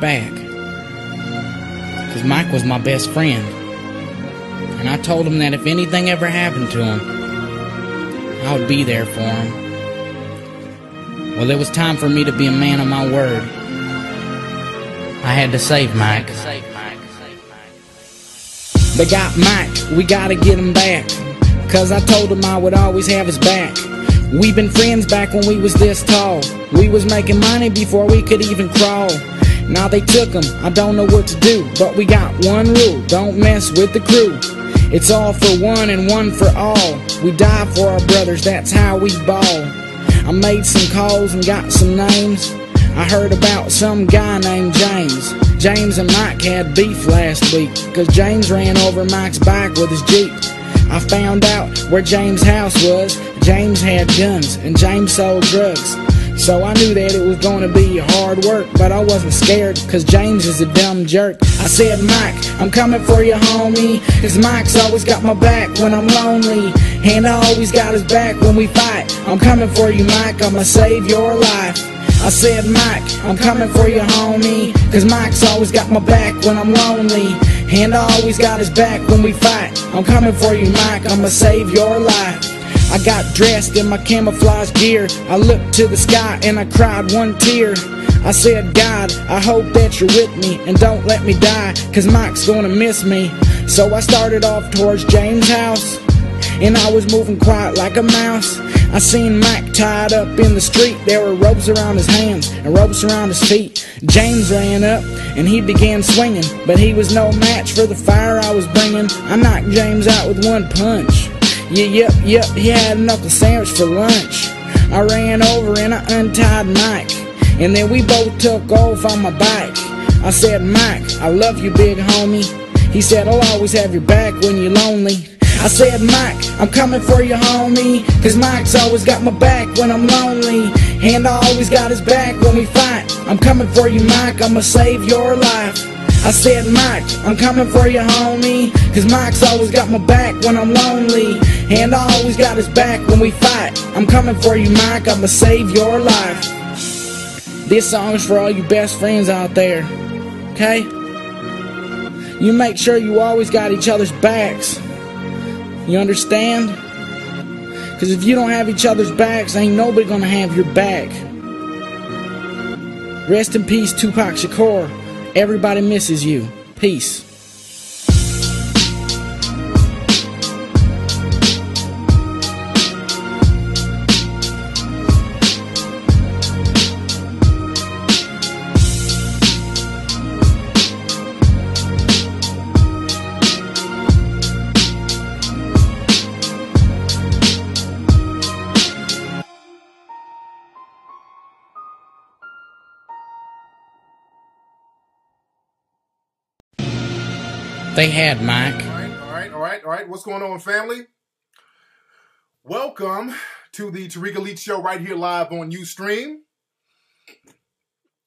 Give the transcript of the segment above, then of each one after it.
back. Because Mike was my best friend. And I told him that if anything ever happened to him, I would be there for him. Well, it was time for me to be a man of my word. I had to save Mike. They got Mike, we gotta get him back. Cause I told him I would always have his back. We've been friends back when we was this tall. We was making money before we could even crawl. Now they took him, I don't know what to do. But we got one rule, don't mess with the crew. It's all for one and one for all. We die for our brothers, that's how we ball. I made some calls and got some names. I heard about some guy named James. James and Mike had beef last week, cause James ran over Mike's bike with his Jeep. I found out where James' house was. James had guns and James sold drugs. So I knew that it was gonna be hard work, but I wasn't scared, cause James is a dumb jerk. I said, Mike, I'm coming for you, homie, cause Mike's always got my back when I'm lonely, and I always got his back when we fight. I'm coming for you, Mike, I'ma save your life. I said, Mike, I'm coming for you, homie, cause Mike's always got my back when I'm lonely, and I always got his back when we fight. I'm coming for you, Mike, I'ma save your life. I got dressed in my camouflage gear. I looked to the sky and I cried one tear. I said, God, I hope that you're with me and don't let me die, cause Mike's gonna miss me. So I started off towards James' house, and I was moving quiet like a mouse. I seen Mike tied up in the street. There were ropes around his hands and ropes around his feet. James ran up and he began swinging, but he was no match for the fire I was bringing. I knocked James out with one punch. Yep, he had a knuckle sandwich for lunch. I ran over and I untied Mike, and then we both took off on my bike. I said, Mike, I love you, big homie. He said, I'll always have your back when you're lonely. I said, Mike, I'm coming for you, homie, cause Mike's always got my back when I'm lonely, and I always got his back when we fight. I'm coming for you, Mike, I'ma save your life. I said, Mike, I'm coming for you, homie, cause Mike's always got my back when I'm lonely, and I always got his back when we fight. I'm coming for you, Mike, I'ma save your life. This song's for all you best friends out there, okay? You make sure you always got each other's backs. You understand? Cause if you don't have each other's backs, ain't nobody gonna have your back. Rest in peace, Tupac Shakur. Everybody misses you. Peace. They had Mike. All right. What's going on, family? Welcome to the Tariq Elite Show right here live on Ustream.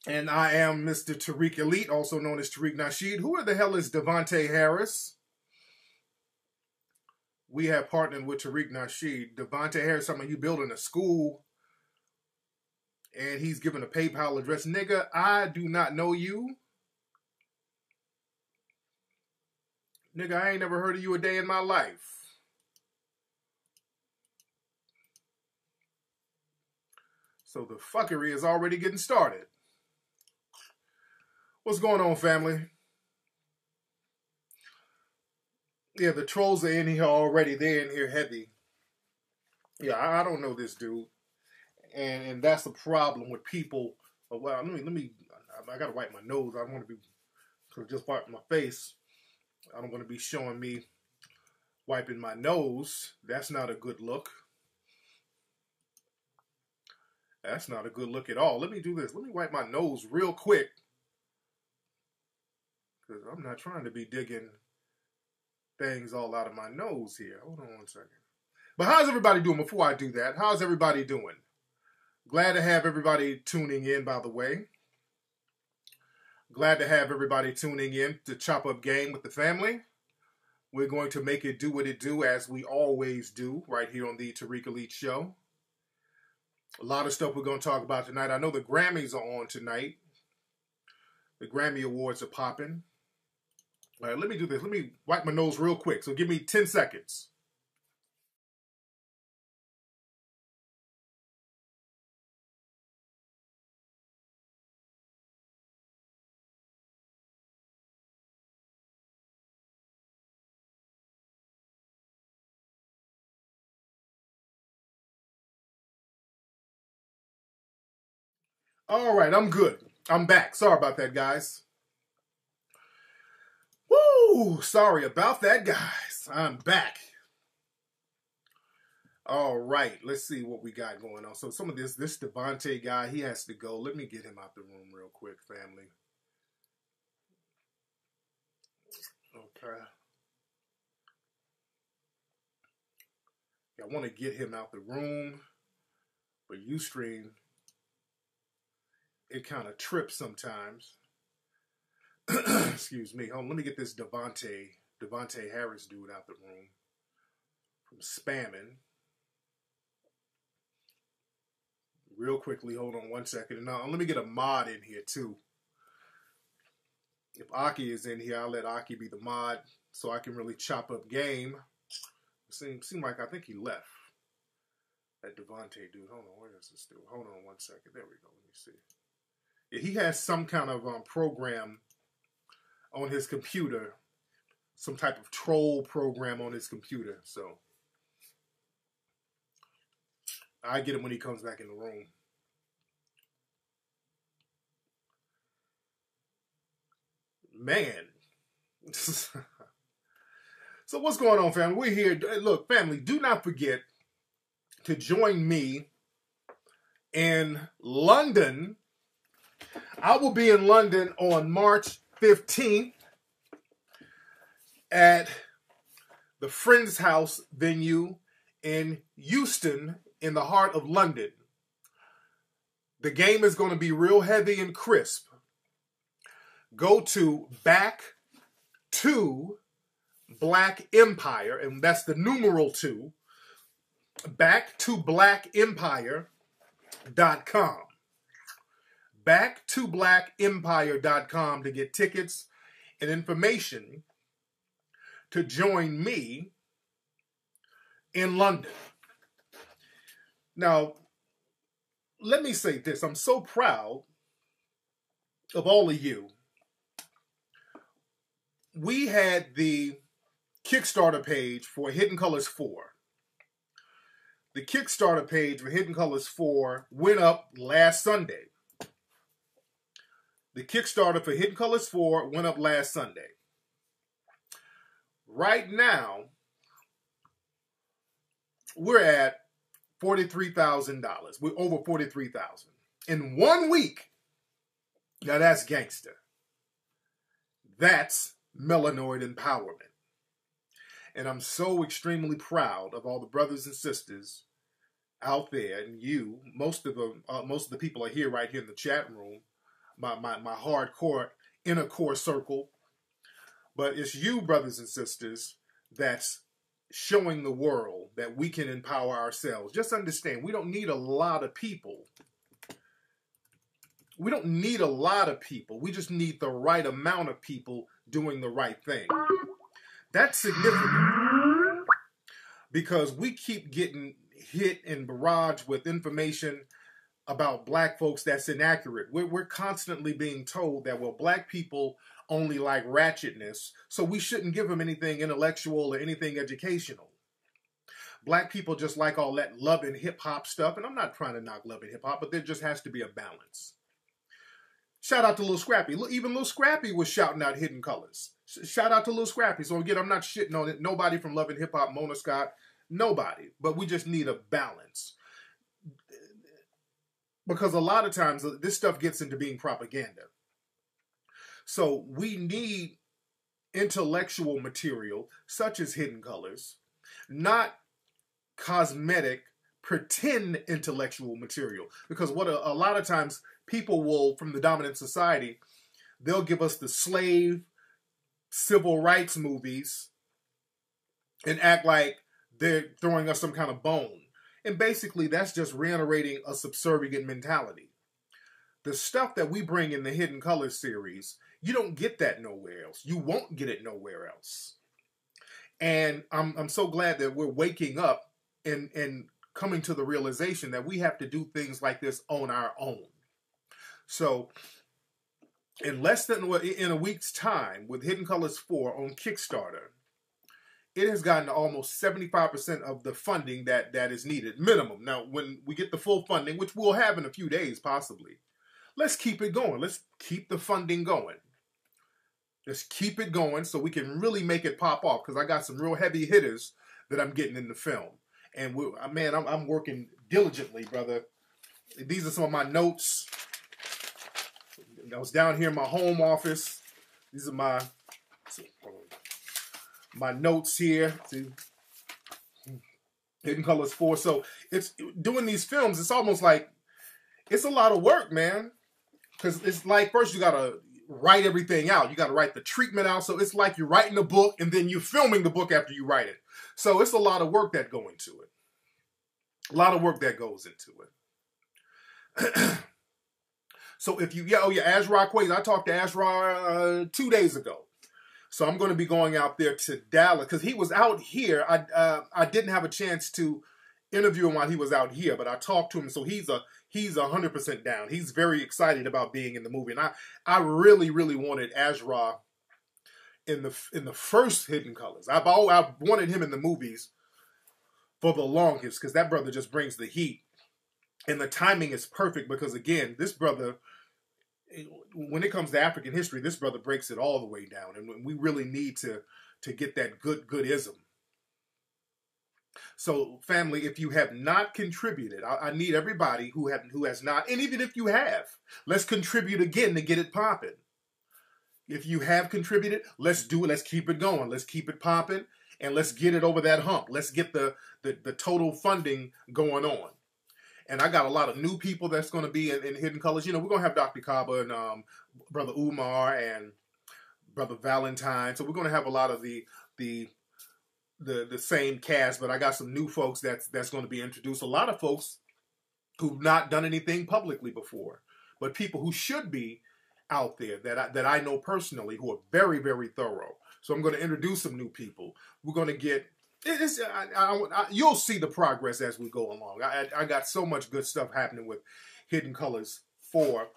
And I am Mr. Tariq Elite, also known as Tariq Nasheed. Who the hell is Devontae Harris? We have partnered with Tariq Nasheed. Devontae Harris, I mean, you building a school, and he's giving a PayPal address. Nigga, I do not know you. Nigga, I ain't never heard of you a day in my life. So the fuckery is already getting started. What's going on, family? Yeah, the trolls are in here already. They're in here heavy. Yeah, I don't know this dude. And that's the problem with people. Well, let me, I gotta wipe my nose. I don't want to be, just wipe my face. I don't want to be showing me wiping my nose. That's not a good look. That's not a good look at all. Let me do this. Let me wipe my nose real quick, because I'm not trying to be digging things all out of my nose here. Hold on one second. But how's everybody doing before I do that? How's everybody doing? Glad to have everybody tuning in, by the way. Glad to have everybody tuning in to Chop Up Game with the family. We're going to make it do what it do, as we always do, right here on the Tariq Elite Show. A lot of stuff we're going to talk about tonight. I know the Grammys are on tonight. The Grammy Awards are popping. All right, let me do this. Let me wipe my nose real quick. So give me 10 seconds. All right, I'm good. I'm back. Sorry about that, guys. Woo! Sorry about that, guys. I'm back. All right, let's see what we got going on. So some of this Devontae guy, he has to go. Let me get him out the room real quick, family. Okay. I want to get him out the room, but Ustream, it kind of trips sometimes. Excuse me. Hold on, let me get this Devontae Harris dude out the room from spamming. Real quickly, hold on one second. And now let me get a mod in here too. If Aki is in here, I'll let Aki be the mod so I can really chop up game. Seem like I think he left. That Devontae dude. Hold on, where is this dude? Hold on one second. There we go. Let me see. Yeah, he has some kind of program on his computer. Some type of troll program on his computer. So I get him when he comes back in the room. Man. So what's going on, family? We're here. Look, family, do not forget to join me in London. I will be in London on March 15th at the Friends House venue in Euston in the heart of London. The game is going to be real heavy and crisp. Go to Back to Black Empire, and that's the numeral 2, backtoblackempire.com. Backtoblackempire.com to get tickets and information to join me in London. Now, let me say this. I'm so proud of all of you. We had the Kickstarter page for Hidden Colors 4. The Kickstarter page for Hidden Colors 4 went up last Sunday. The Kickstarter for Hidden Colors 4 went up last Sunday. Right now, we're at $43,000. We're over $43,000 in 1 week. Now that's gangster. That's melanoid empowerment. And I'm so extremely proud of all the brothers and sisters out there, and you. Most of the people are here right here in the chat room. My hardcore inner core circle. But it's you, brothers and sisters, that's showing the world that we can empower ourselves. Just understand, we don't need a lot of people. We don't need a lot of people. We just need the right amount of people doing the right thing. That's significant because we keep getting hit and barraged with information about black folks that's inaccurate. We're constantly being told that, well, black people only like ratchetness, so we shouldn't give them anything intellectual or anything educational. Black people just like all that love and hip-hop stuff, and I'm not trying to knock love and hip-hop, but there just has to be a balance. Shout out to Lil Scrappy. Even Lil Scrappy was shouting out Hidden Colors. Shout out to Lil Scrappy. So again, I'm not shitting on it. Nobody from Love and Hip Hop, Mona Scott, nobody. But we just need a balance. Because a lot of times this stuff gets into being propaganda. So we need intellectual material such as Hidden Colors, not cosmetic, pretend intellectual material. Because what a lot of times people will, from the dominant society, they'll give us the slave civil rights movies and act like they're throwing us some kind of bone. And basically that's just reiterating a subservient mentality. The stuff that we bring in the Hidden Colors series, you don't get that nowhere else. You won't get it nowhere else. And I'm so glad that we're waking up and coming to the realization that we have to do things like this on our own. So in a week's time, with Hidden Colors 4 on Kickstarter, it has gotten to almost 75% of the funding that is needed, minimum. Now, when we get the full funding, which we'll have in a few days possibly, let's keep it going. Let's keep the funding going. Just keep it going so we can really make it pop off, because I got some real heavy hitters that I'm getting in the film. And man, I'm working diligently, brother. These are some of my notes. I was down here in my home office. These are my notes here. See, Hidden Colors 4. So it's doing these films. It's almost like it's a lot of work, man. Because it's like, first you gotta write everything out. You gotta write the treatment out. So it's like you're writing a book and then you're filming the book after you write it. So it's a lot of work that go into it. A lot of work that goes into it. So if you, Azra Quays, I talked to Azra 2 days ago. So I'm going to be going out there to Dallas because he was out here. I didn't have a chance to interview him while he was out here, but I talked to him. So he's 100% down. He's very excited about being in the movie, and I really wanted Azra in the first Hidden Colors. I've wanted him in the movies for the longest because that brother just brings the heat, and the timing is perfect because, again, this brother, when it comes to African history, this brother breaks it all the way down, and we really need to get that goodism. So, family, if you have not contributed, I need everybody who has not, and even if you have, let's contribute again to get it popping. If you have contributed, let's do it. Let's keep it going. Let's keep it popping, and let's get it over that hump. Let's get the total funding going on. And I got a lot of new people that's going to be in Hidden Colors. You know, we're going to have Dr. Kaba and Brother Umar and Brother Valentine. So we're going to have a lot of the same cast, but I got some new folks that's going to be introduced. A lot of folks who've not done anything publicly before, but people who should be out there that I know personally who are very, very thorough. So I'm going to introduce some new people. We're going to get... you'll see the progress as we go along. I got so much good stuff happening with Hidden Colors 4.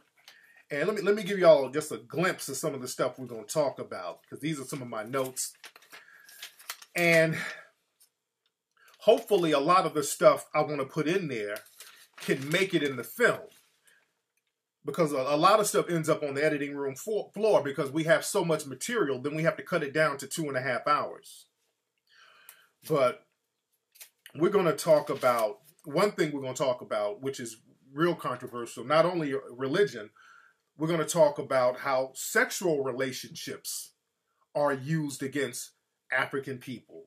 And let me give y'all just a glimpse of some of the stuff we're going to talk about, because these are some of my notes. And hopefully a lot of the stuff I want to put in there can make it in the film, because a lot of stuff ends up on the editing room floor because we have so much material, then we have to cut it down to 2.5 hours. But we're going to talk about, one thing we're going to talk about, which is real controversial, not only religion, we're going to talk about how sexual relationships are used against African people.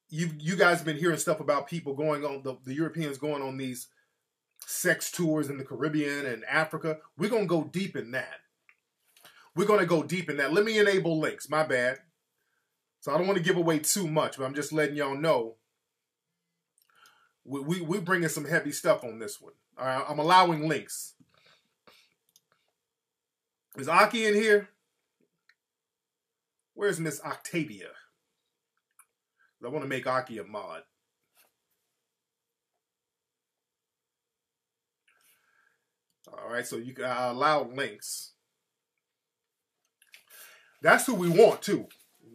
You guys have been hearing stuff about people going on, the Europeans going on these sex tours in the Caribbean and Africa. We're going to go deep in that. We're going to go deep in that. Let me enable links. My bad. So I don't want to give away too much, but I'm just letting y'all know we're bringing some heavy stuff on this one. All right, I'm allowing links. Is Aki in here? Where's Miss Octavia? I want to make Aki a mod. All right, so you can allow links. That's who we want too.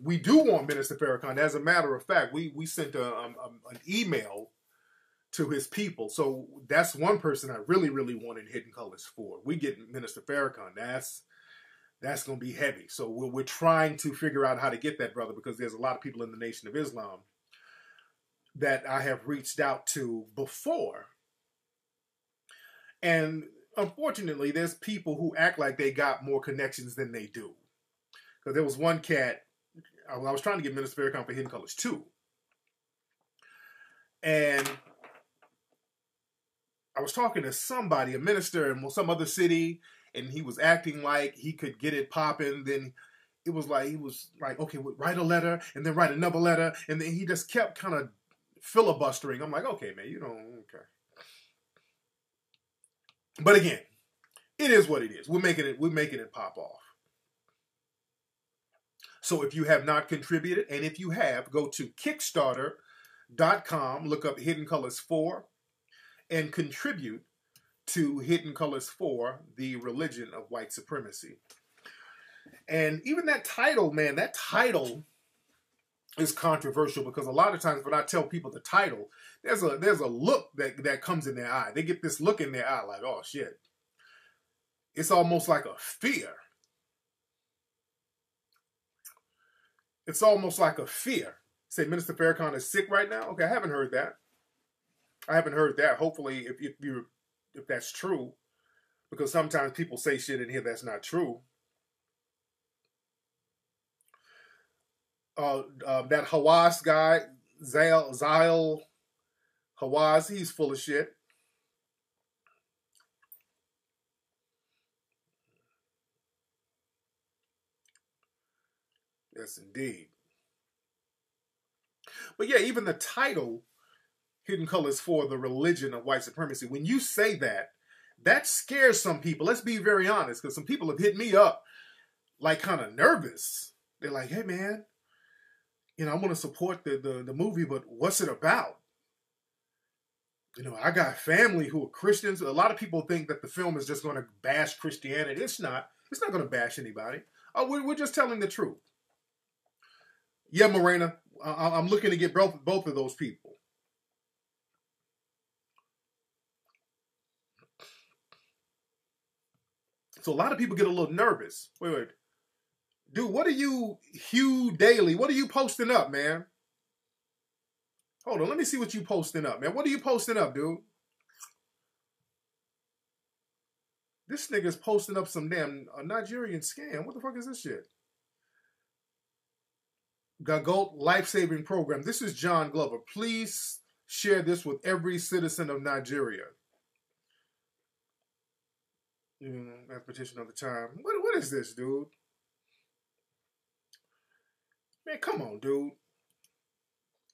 We do want Minister Farrakhan. As a matter of fact, we sent an email to his people. So that's one person I really wanted Hidden Colors for. We get Minister Farrakhan. That's going to be heavy. So we're trying to figure out how to get that brother, because there's a lot of people in the Nation of Islam that I have reached out to before. And unfortunately, there's people who act like they got more connections than they do. Because there was one cat, I was trying to get Minister Farrakhan for Hidden Colors 2. And I was talking to somebody, a minister in some other city, and he was acting like he could get it popping. Then he was like, okay, write a letter, and then write another letter. And then he just kept kind of filibustering. I'm like, okay, man, okay. But again, it is what it is. We're making it pop off. So if you have not contributed, and if you have, go to Kickstarter.com, look up Hidden Colors 4, and contribute to Hidden Colors 4, the religion of white supremacy. And even that title, man, that title is controversial, because a lot of times when I tell people the title, there's a look that comes in their eye. They get this look in their eye like, oh shit. It's almost like a fear. It's almost like a fear. Say Minister Farrakhan is sick right now? Okay, I haven't heard that. I haven't heard that. Hopefully, if that's true, because sometimes people say shit in here that's not true. That Hawass guy, Zyle Hawass, he's full of shit. Yes, indeed. But yeah, even the title, Hidden Colors 4, the religion of white supremacy, when you say that, that scares some people. Let's be very honest, because some people have hit me up like kind of nervous. They're like, hey man, you know, I want to support the movie, but what's it about? You know, I got family who are Christians. A lot of people think that the film is just going to bash Christianity. It's not. It's not going to bash anybody. We're just telling the truth. Yeah, Morena, I'm looking to get both of those people. So a lot of people get a little nervous. Wait. Dude, what are you, Hugh Daily, what are you posting up, man? Hold on, let me see what you posting up, man. What are you posting up, dude? This nigga's posting up some damn Nigerian scam. What the fuck is this shit? Gagot Life-Saving Program. This is John Glover. Please share this with every citizen of Nigeria. That petition of the time. What is this, dude? Man, come on, dude.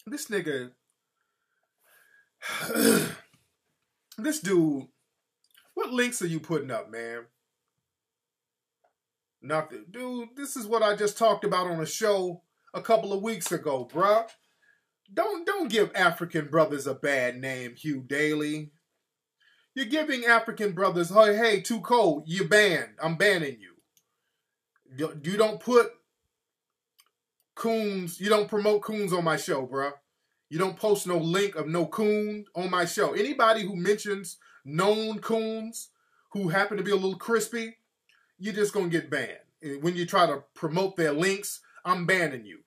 This nigga... this dude... What links are you putting up, man? Nothing. Dude, this is what I just talked about on a show a couple of weeks ago, bruh. Don't give African brothers a bad name, Hugh Daly. You're giving African brothers, hey, too cold. You're banned. I'm banning you. You don't put coons, you don't promote coons on my show, bruh. You don't post no link of no coon on my show. Anybody who mentions known coons who happen to be a little crispy, you're just going to get banned. When you try to promote their links, I'm banning you.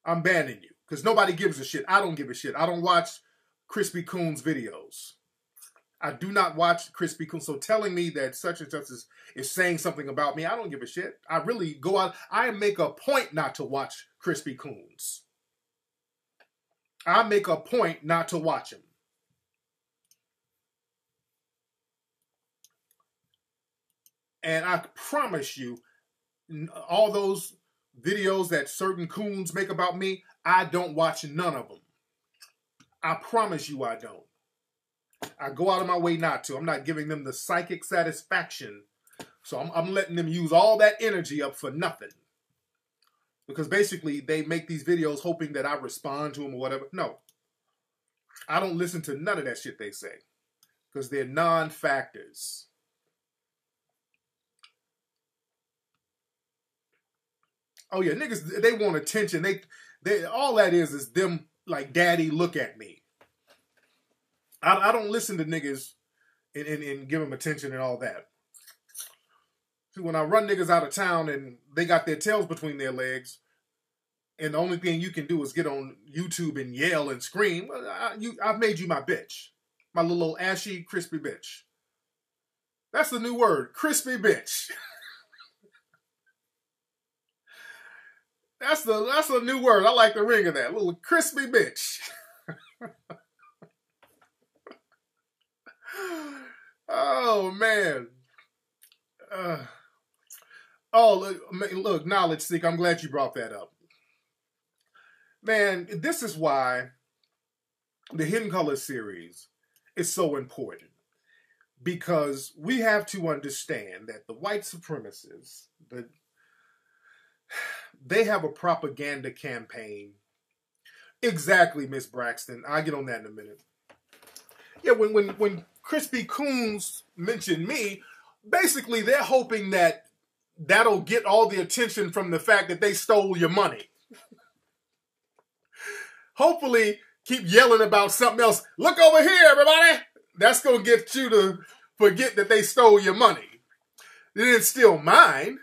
I'm banning you. Because nobody gives a shit. I don't give a shit. I don't watch Crispy Coons videos. I do not watch Crispy Coons. So telling me that such and such is saying something about me, I don't give a shit. I really go out. I make a point not to watch Crispy Coons. I make a point not to watch him. And I promise you, all those videos that certain coons make about me, I don't watch none of them. I promise you I don't. I go out of my way not to. I'm not giving them the psychic satisfaction. So I'm letting them use all that energy up for nothing. Because basically, they make these videos hoping that I respond to them or whatever. No. I don't listen to none of that shit they say. Because they're non-factors. Oh yeah, niggas, they want attention. They all that is them like, daddy, look at me. I don't listen to niggas and give them attention and all that. See, when I run niggas out of town and they got their tails between their legs, and the only thing you can do is get on YouTube and yell and scream, I've made you my bitch. My little ashy, crispy bitch. That's the new word, crispy bitch. That's a new word. I like the ring of that. Little crispy bitch. Oh, man. Look, Knowledge Seek, I'm glad you brought that up. Man, this is why the Hidden Colors series is so important. because we have to understand that the white supremacists, they have a propaganda campaign. Exactly, Miss Braxton. I'll get on that in a minute. Yeah, when Crispy Coons mentioned me, basically they're hoping that that'll get all the attention from the fact that they stole your money. Hopefully, keep yelling about something else. Look over here, everybody. That's going to get you to forget that they stole your money. They didn't steal mine.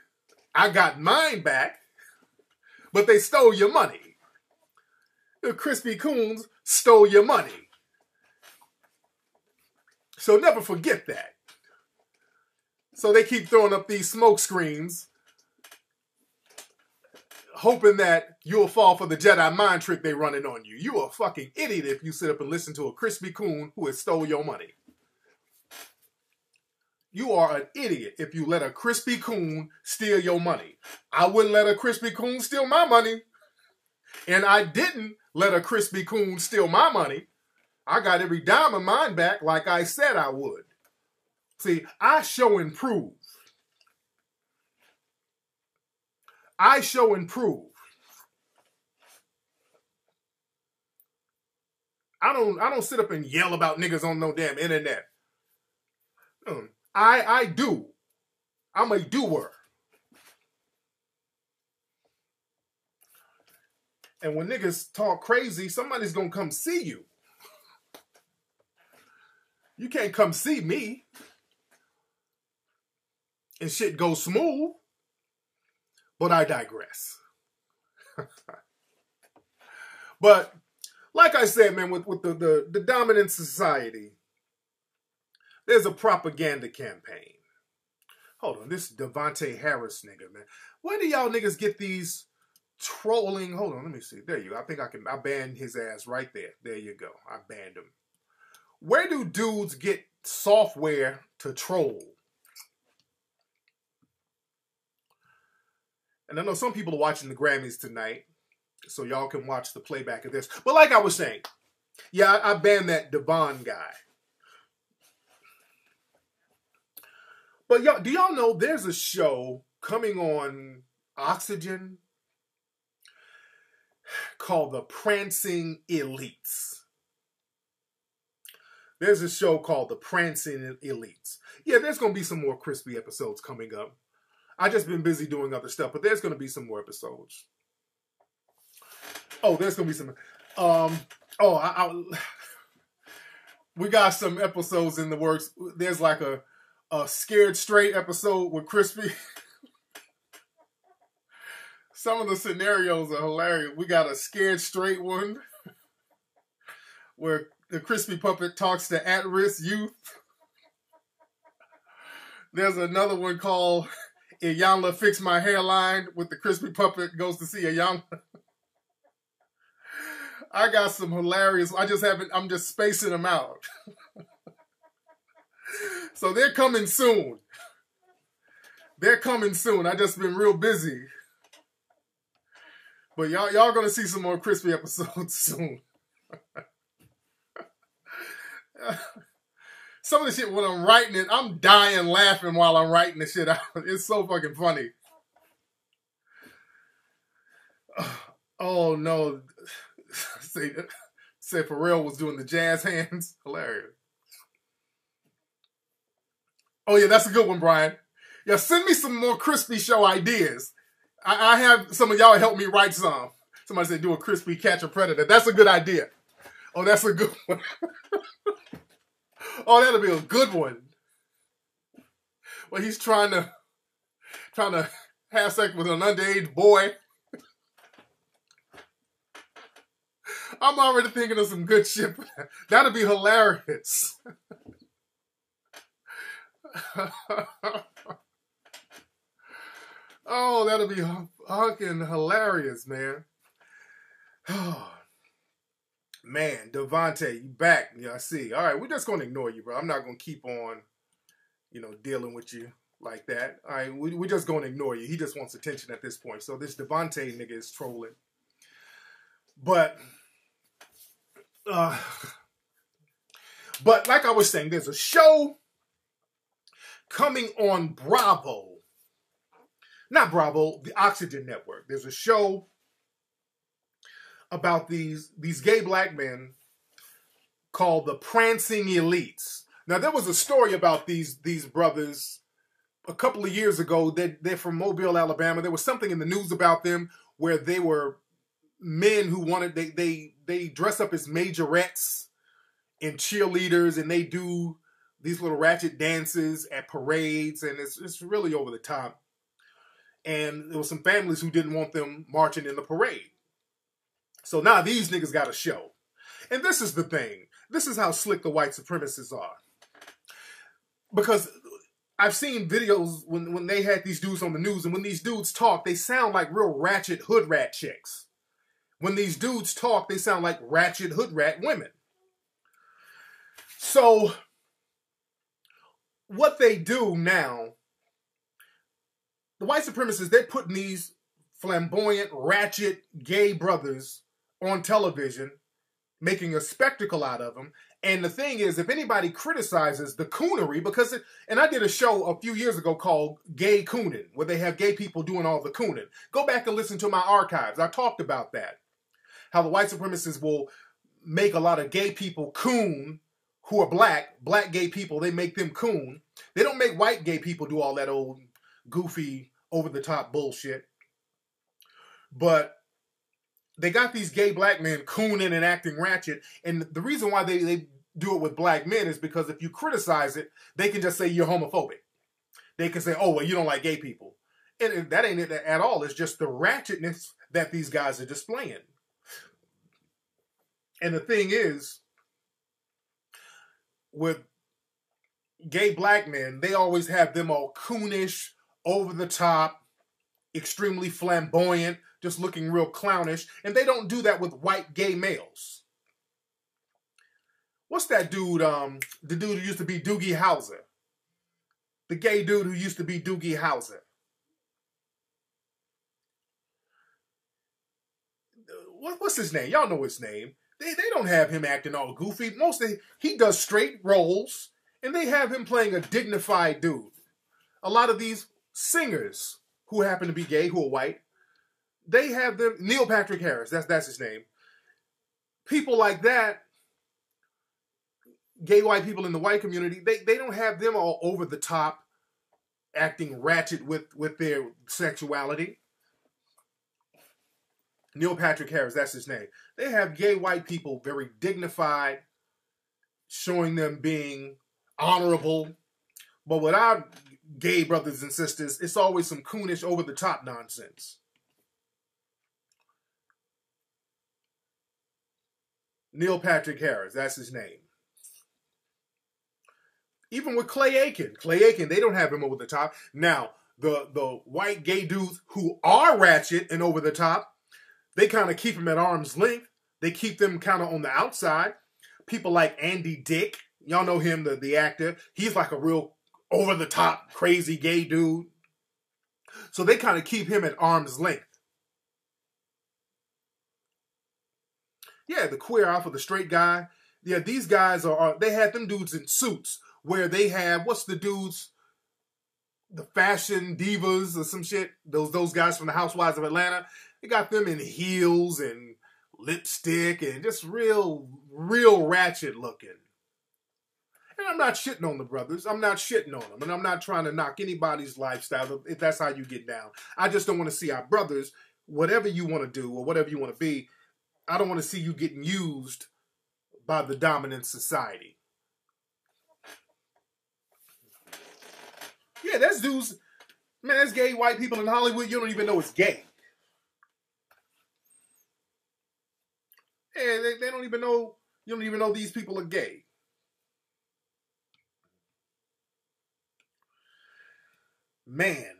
I got mine back. But they stole your money. The Crispy Coons stole your money. So never forget that. So they keep throwing up these smoke screens, hoping that you'll fall for the Jedi mind trick they running on you. You a fucking idiot if you sit up and listen to a Crispy Coon who has stole your money. You are an idiot if you let a Crispy Coon steal your money. I wouldn't let a Crispy Coon steal my money. And I didn't let a Crispy Coon steal my money. I got every dime of mine back like I said I would. See, I show and prove. I show and prove. I don't sit up and yell about niggas on no damn internet. I do. I'm a doer. And when niggas talk crazy, somebody's gonna come see you. You can't come see me. And shit goes smooth. But I digress. But like I said, man, with the dominant society, there's a propaganda campaign. Hold on, this Devontae Harris nigga, man. Where do y'all niggas get these trolling? Hold on, let me see. There you go. I think I banned his ass right there. There you go. I banned him. Where do dudes get software to troll? And I know some people are watching the Grammys tonight, so y'all can watch the playback of this. But like I was saying, yeah, I banned that Devon guy. But y'all, do y'all know there's a show coming on Oxygen called The Prancing Elites? There's a show called The Prancing Elites. Yeah, there's going to be some more crispy episodes coming up. I've just been busy doing other stuff, but there's going to be some more episodes. Oh, there's going to be some... we got some episodes in the works. There's like a Scared Straight episode with Crispy. Some of the scenarios are hilarious. We got a Scared Straight one where the Crispy Puppet talks to at-risk youth. There's another one called Iyanla Fix My Hairline with the Crispy Puppet goes to see Iyanla. I got some hilarious. I'm just spacing them out. So they're coming soon. They're coming soon. I just been real busy. But y'all gonna see some more crispy episodes soon. Some of the shit when I'm writing it, I'm dying laughing while I'm writing the shit out. It's so fucking funny. Oh no. Say Pharrell was doing the jazz hands. Hilarious. Oh yeah, that's a good one, Brian. Yeah, send me some more crispy show ideas. I have some of y'all help me write some. Somebody said do a crispy Catch a Predator. That's a good idea. Oh, that's a good one. Oh, that'll be a good one. Well, he's trying to have sex with an underage boy. I'm already thinking of some good shit. That'll be hilarious. Oh, that'll be fucking hilarious, man. Oh, man, Devontae, you back. Yeah, I see. All right, we're just going to ignore you, bro. I'm not going to keep on, dealing with you like that. All right, we're just going to ignore you. He just wants attention at this point. So this Devontae nigga is trolling. But like I was saying, there's a show coming on Bravo. Not Bravo, the Oxygen Network. There's a show about these gay black men called the Prancing Elites. Now, there was a story about these brothers a couple of years ago. They're from Mobile, Alabama. There was something in the news about them where they were men who wanted, they dress up as majorettes and cheerleaders, and they do these little ratchet dances at parades, and it's really over the top. And there was some families who didn't want them marching in the parade. So now these niggas got a show. And this is the thing. This is how slick the white supremacists are. Because I've seen videos when they had these dudes on the news, and when these dudes talk, they sound like real ratchet hood rat chicks. When these dudes talk, they sound like ratchet hood rat women. So what they do now, the white supremacists, they're putting these flamboyant, ratchet, gay brothers on television, making a spectacle out of them. And the thing is, if anybody criticizes the coonery, because and I did a show a few years ago called Gay Cooning, where they have gay people doing all the cooning. Go back and listen to my archives. I talked about that. How the white supremacists will make a lot of gay people coon who are black gay people, they make them coon. They don't make white gay people do all that old goofy, over-the-top bullshit. But they got these gay black men cooning and acting ratchet. And the reason why they do it with black men is because if you criticize it, they can just say you're homophobic. They can say, oh, well, you don't like gay people. And that ain't it at all. It's just the ratchetness that these guys are displaying. And the thing is, with gay black men, they always have them all coonish, over the top, extremely flamboyant, just looking real clownish. And they don't do that with white gay males. What's that dude, the dude who used to be Doogie Howser? The gay dude who used to be Doogie Howser. What's his name? Y'all know his name. They don't have him acting all goofy. He does straight roles, and they have him playing a dignified dude. A lot of these singers who happen to be gay, who are white, they have them. Neil Patrick Harris, that's his name. People like that, gay white people in the white community, they don't have them all over the top, acting ratchet with their sexuality. Neil Patrick Harris, that's his name. They have gay white people very dignified, showing them being honorable. But with our gay brothers and sisters, it's always some coonish, over-the-top nonsense. Neil Patrick Harris, that's his name. Even with Clay Aiken, they don't have him over the top. Now, the white gay dudes who are ratchet and over the top, they kind of keep them at arm's length. They keep them kind of on the outside. People like Andy Dick, y'all know him, the actor. He's like a real over-the-top, crazy gay dude. So they kind of keep him at arm's length. Yeah, the queer alpha, the straight guy. Yeah, these guys they had them dudes in suits where they have, what's the dudes? The fashion divas or some shit. Those guys from the Housewives of Atlanta. They got them in heels and lipstick and just real ratchet looking. And I'm not shitting on the brothers. I'm not shitting on them. And I'm not trying to knock anybody's lifestyle if that's how you get down. I just don't want to see our brothers, whatever you want to do or whatever you want to be, I don't want to see you getting used by the dominant society. Yeah, that's dudes. Man, there's gay white people in Hollywood. You don't even know it's gay. Yeah, they don't even know. You don't even know these people are gay. Man.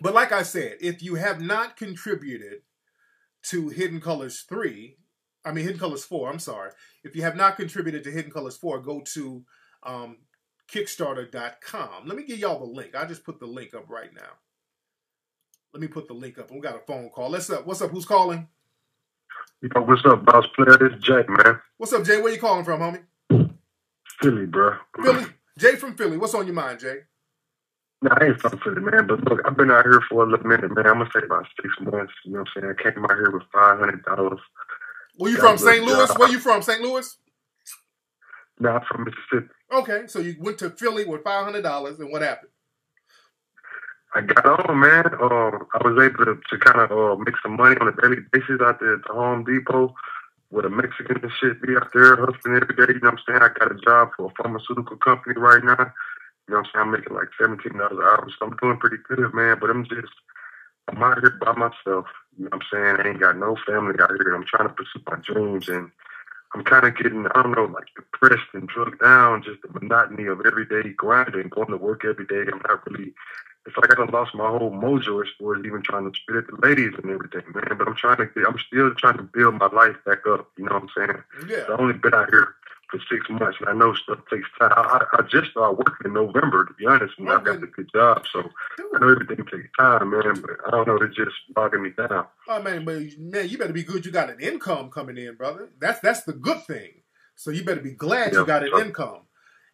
But like I said, if you have not contributed to Hidden Colors 4, I'm sorry. If you have not contributed to Hidden Colors 4, go to Kickstarter.com. Let me give y'all the link. I just put the link up right now. Let me put the link up. We got a phone call. What's up? Who's calling? Yo, what's up, boss player? This is Jay, man. What's up, Jay? Where you calling from, homie? Philly, bro. Philly? Jay from Philly, what's on your mind, Jay? Nah, I ain't from Philly, man. But look, I've been out here for a little minute, man. I'm gonna say about 6 months. You know what I'm saying? I came out here with $500. Where you from, St. Louis? Where you from, St. Louis? Nah, I'm from Mississippi. Okay, so you went to Philly with $500, and what happened? I got on, man. I was able to kind of make some money on a daily basis out there at the Home Depot with a Mexican and shit. Be out there hustling every day. You know what I'm saying? I got a job for a pharmaceutical company right now. You know what I'm saying? I'm making like $17 an hour, so I'm doing pretty good, man. But I'm out here by myself. You know what I'm saying? I ain't got no family out here. I'm trying to pursue my dreams, and I'm kind of getting, I don't know, like depressed and drugged down, just the monotony of everyday grinding, going to work every day. I'm not really, it's like I done lost my whole mojo as far as even trying to spit at the ladies and everything, man. But I'm still trying to build my life back up, you know what I'm saying? Yeah. I've only been out here for 6 months, and I know stuff takes time. I just started working in November, to be honest, and I got a good job, so I know everything takes time, man, but I don't know, it's just bogging me down. Oh, man, you better be good you got an income coming in, brother. That's the good thing. So you better be glad you got an income.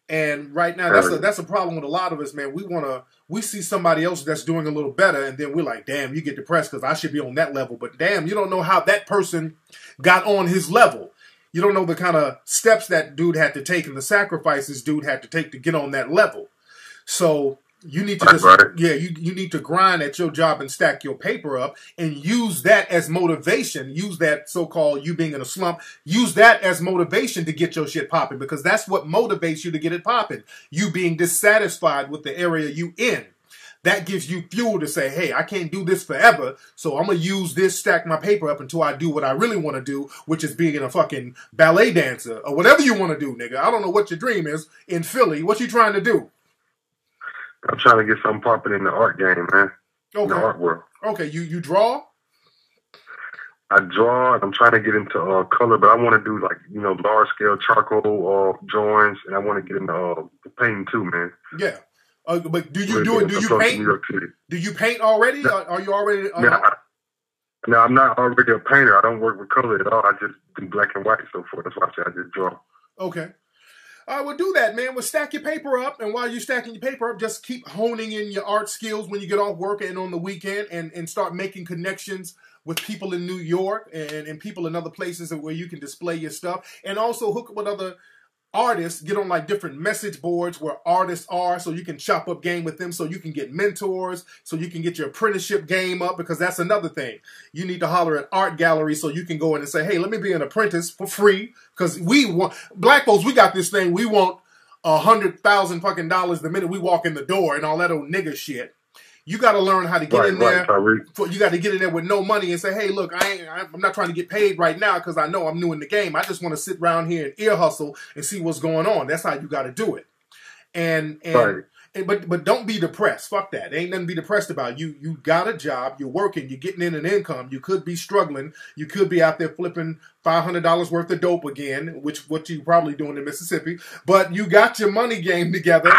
And right now, that's a problem with a lot of us, man. We see somebody else that's doing a little better, and then we're like, damn, you get depressed because I should be on that level. But damn, you don't know how that person got on his level. You don't know the kind of steps that dude had to take and the sacrifices dude had to take to get on that level. So you need to you need to grind at your job and stack your paper up and use that as motivation. Use that so-called you being in a slump. Use that as motivation to get your shit popping, because that's what motivates you to get it popping. You being dissatisfied with the area you in. That gives you fuel to say, hey, I can't do this forever, so I'm going to use this, stack my paper up until I do what I really want to do, which is being a fucking ballet dancer or whatever you want to do, nigga. I don't know what your dream is in Philly. What you trying to do? I'm trying to get something popping in the art game, man. Okay. In the art world. Okay, you draw? I draw, and I'm trying to get into color, but I want to do, like, you know, large-scale charcoal drawings, and I want to get into painting too, man. Yeah. But do you do it? Do you paint? Do you paint already? No. Are you already? No, I'm not already a painter. I don't work with color at all. I just do black and white and so forth. That's why I say I just draw. Okay. All right, well, do that, man. Well, stack your paper up, and while you're stacking your paper up, just keep honing in your art skills when you get off work and on the weekend, and start making connections with people in New York and people in other places where you can display your stuff, and also hook up with other artists. Get on like different message boards where artists are, so you can chop up game with them, so you can get mentors, so you can get your apprenticeship game up, because that's another thing. You need to holler at art galleries so you can go in and say, hey, let me be an apprentice for free, because we want, black folks, we got this thing, we want $100,000 fucking dollars the minute we walk in the door and all that old nigga shit. You got to learn how to get in there. You got to get in there with no money and say, hey, look, I'm not trying to get paid right now because I know I'm new in the game. I just want to sit around here and ear hustle and see what's going on. That's how you got to do it. But don't be depressed. Fuck that. There ain't nothing to be depressed about. You got a job. You're working. You're getting in an income. You could be struggling. You could be out there flipping $500 worth of dope again, which what you probably doing in Mississippi. But you got your money game together.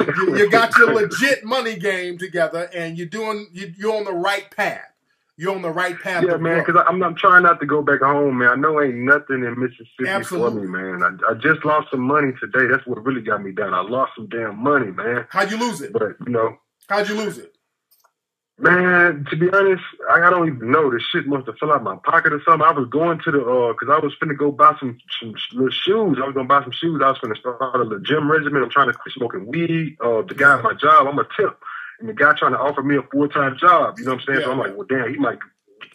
You got your legit money game together, and you're on the right path. You're on the right path. Yeah, man, because I'm trying not to go back home, man. I know ain't nothing in Mississippi for me, man. I just lost some money today. That's what really got me down. I lost some damn money, man. How'd you lose it? But, you know. How'd you lose it? Man, to be honest, I don't even know. This shit must have fell out of my pocket or something. I was going to because I was finna go buy some little shoes. I was gonna buy some shoes. I was finna start a little gym regimen. I'm trying to quit smoking weed. The guy at my job, I'm a tip. And the guy trying to offer me a full-time job. You know what I'm saying? Yeah, so I'm like, well, damn,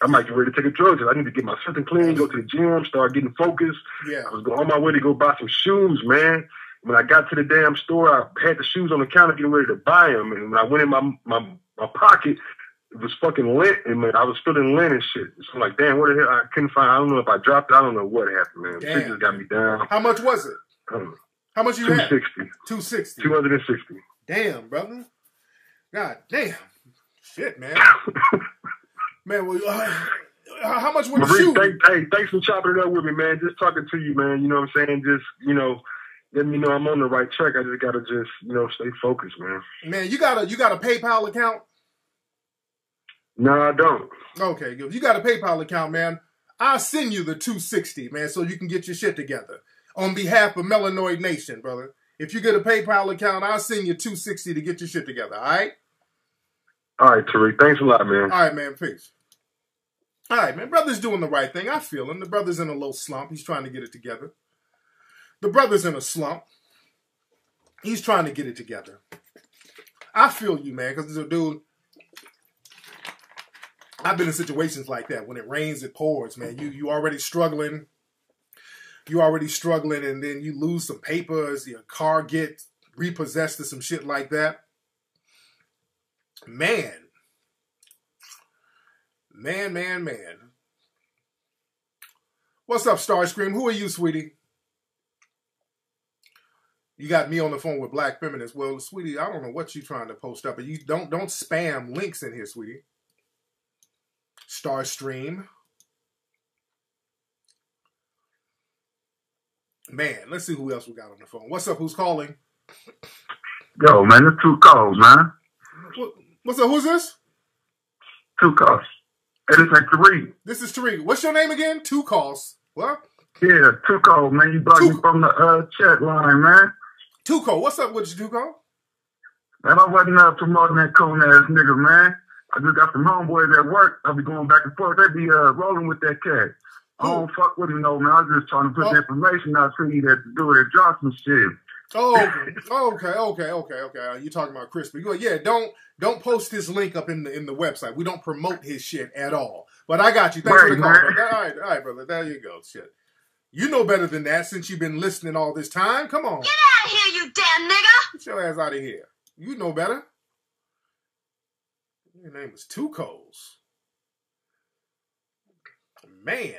I might get ready to take a drug test. I need to get my system clean, go to the gym, start getting focused. Yeah. I was on my way to go buy some shoes, man. When I got to the damn store, I had the shoes on the counter getting ready to buy them. And when I went in my pocket, it was fucking lint, and man, I was feeling lint and shit. So I'm like, damn, what the hell? I couldn't find. I don't know if I dropped it. I don't know what happened, man. Shit just got me down. How much was it? How much you had? $260. $260. Damn, brother. God damn. Shit, man. Man, well, how much were the shoes? Thanks for chopping it up with me, man. Just talking to you, man. You know what I'm saying? Just, you know, let me know I'm on the right track. I just gotta stay focused, man. Man, you got a PayPal account? No, I don't. Okay, good. You got a PayPal account, man. I'll send you the $260, man, so you can get your shit together. On behalf of Melanoid Nation, brother. If you get a PayPal account, I'll send you $260 to get your shit together, all right? All right, Tariq. Thanks a lot, man. All right, man. Peace. All right, man. Brother's doing the right thing. I feel him. The brother's in a little slump. He's trying to get it together. The brother's in a slump. He's trying to get it together. I feel you, man, because, dude, I've been in situations like that. When it rains, it pours, man. You already struggling. You already struggling, and then you lose some papers. Your car gets repossessed or some shit like that. Man. What's up, Starscream? Who are you, sweetie? You got me on the phone with Black Feminist. Well, sweetie, I don't know what you're trying to post up, but you don't spam links in here, sweetie. Starstream. Man, let's see who else we got on the phone. What's up? Who's calling? Yo, man, it's 2 calls, man. What's up? Who's this? 2 calls. Hey, this is Tariq. This is Tariq. What's your name again? 2 calls. What? Yeah, 2 calls, man. You blocked me from the chat line, man. Tuco, what's up with you, Tuco? Man, I wasn't promoting that coon-ass nigga, man. I just got some homeboys at work. I'll be going back and forth. They be rolling with that cat. I don't fuck with him, no, man. I was just trying to put the information out for you that do it at Johnson shit. Oh, okay. You talking about Crispy? Yeah, don't post his link up in the website. We don't promote his shit at all. But I got you. Thanks for the call, brother. All right, brother. There you go. Shit. You know better than that since you've been listening all this time. Come on. Get out of here, you damn nigga! Get your ass out of here. You know better. Your name is Tucos. Man.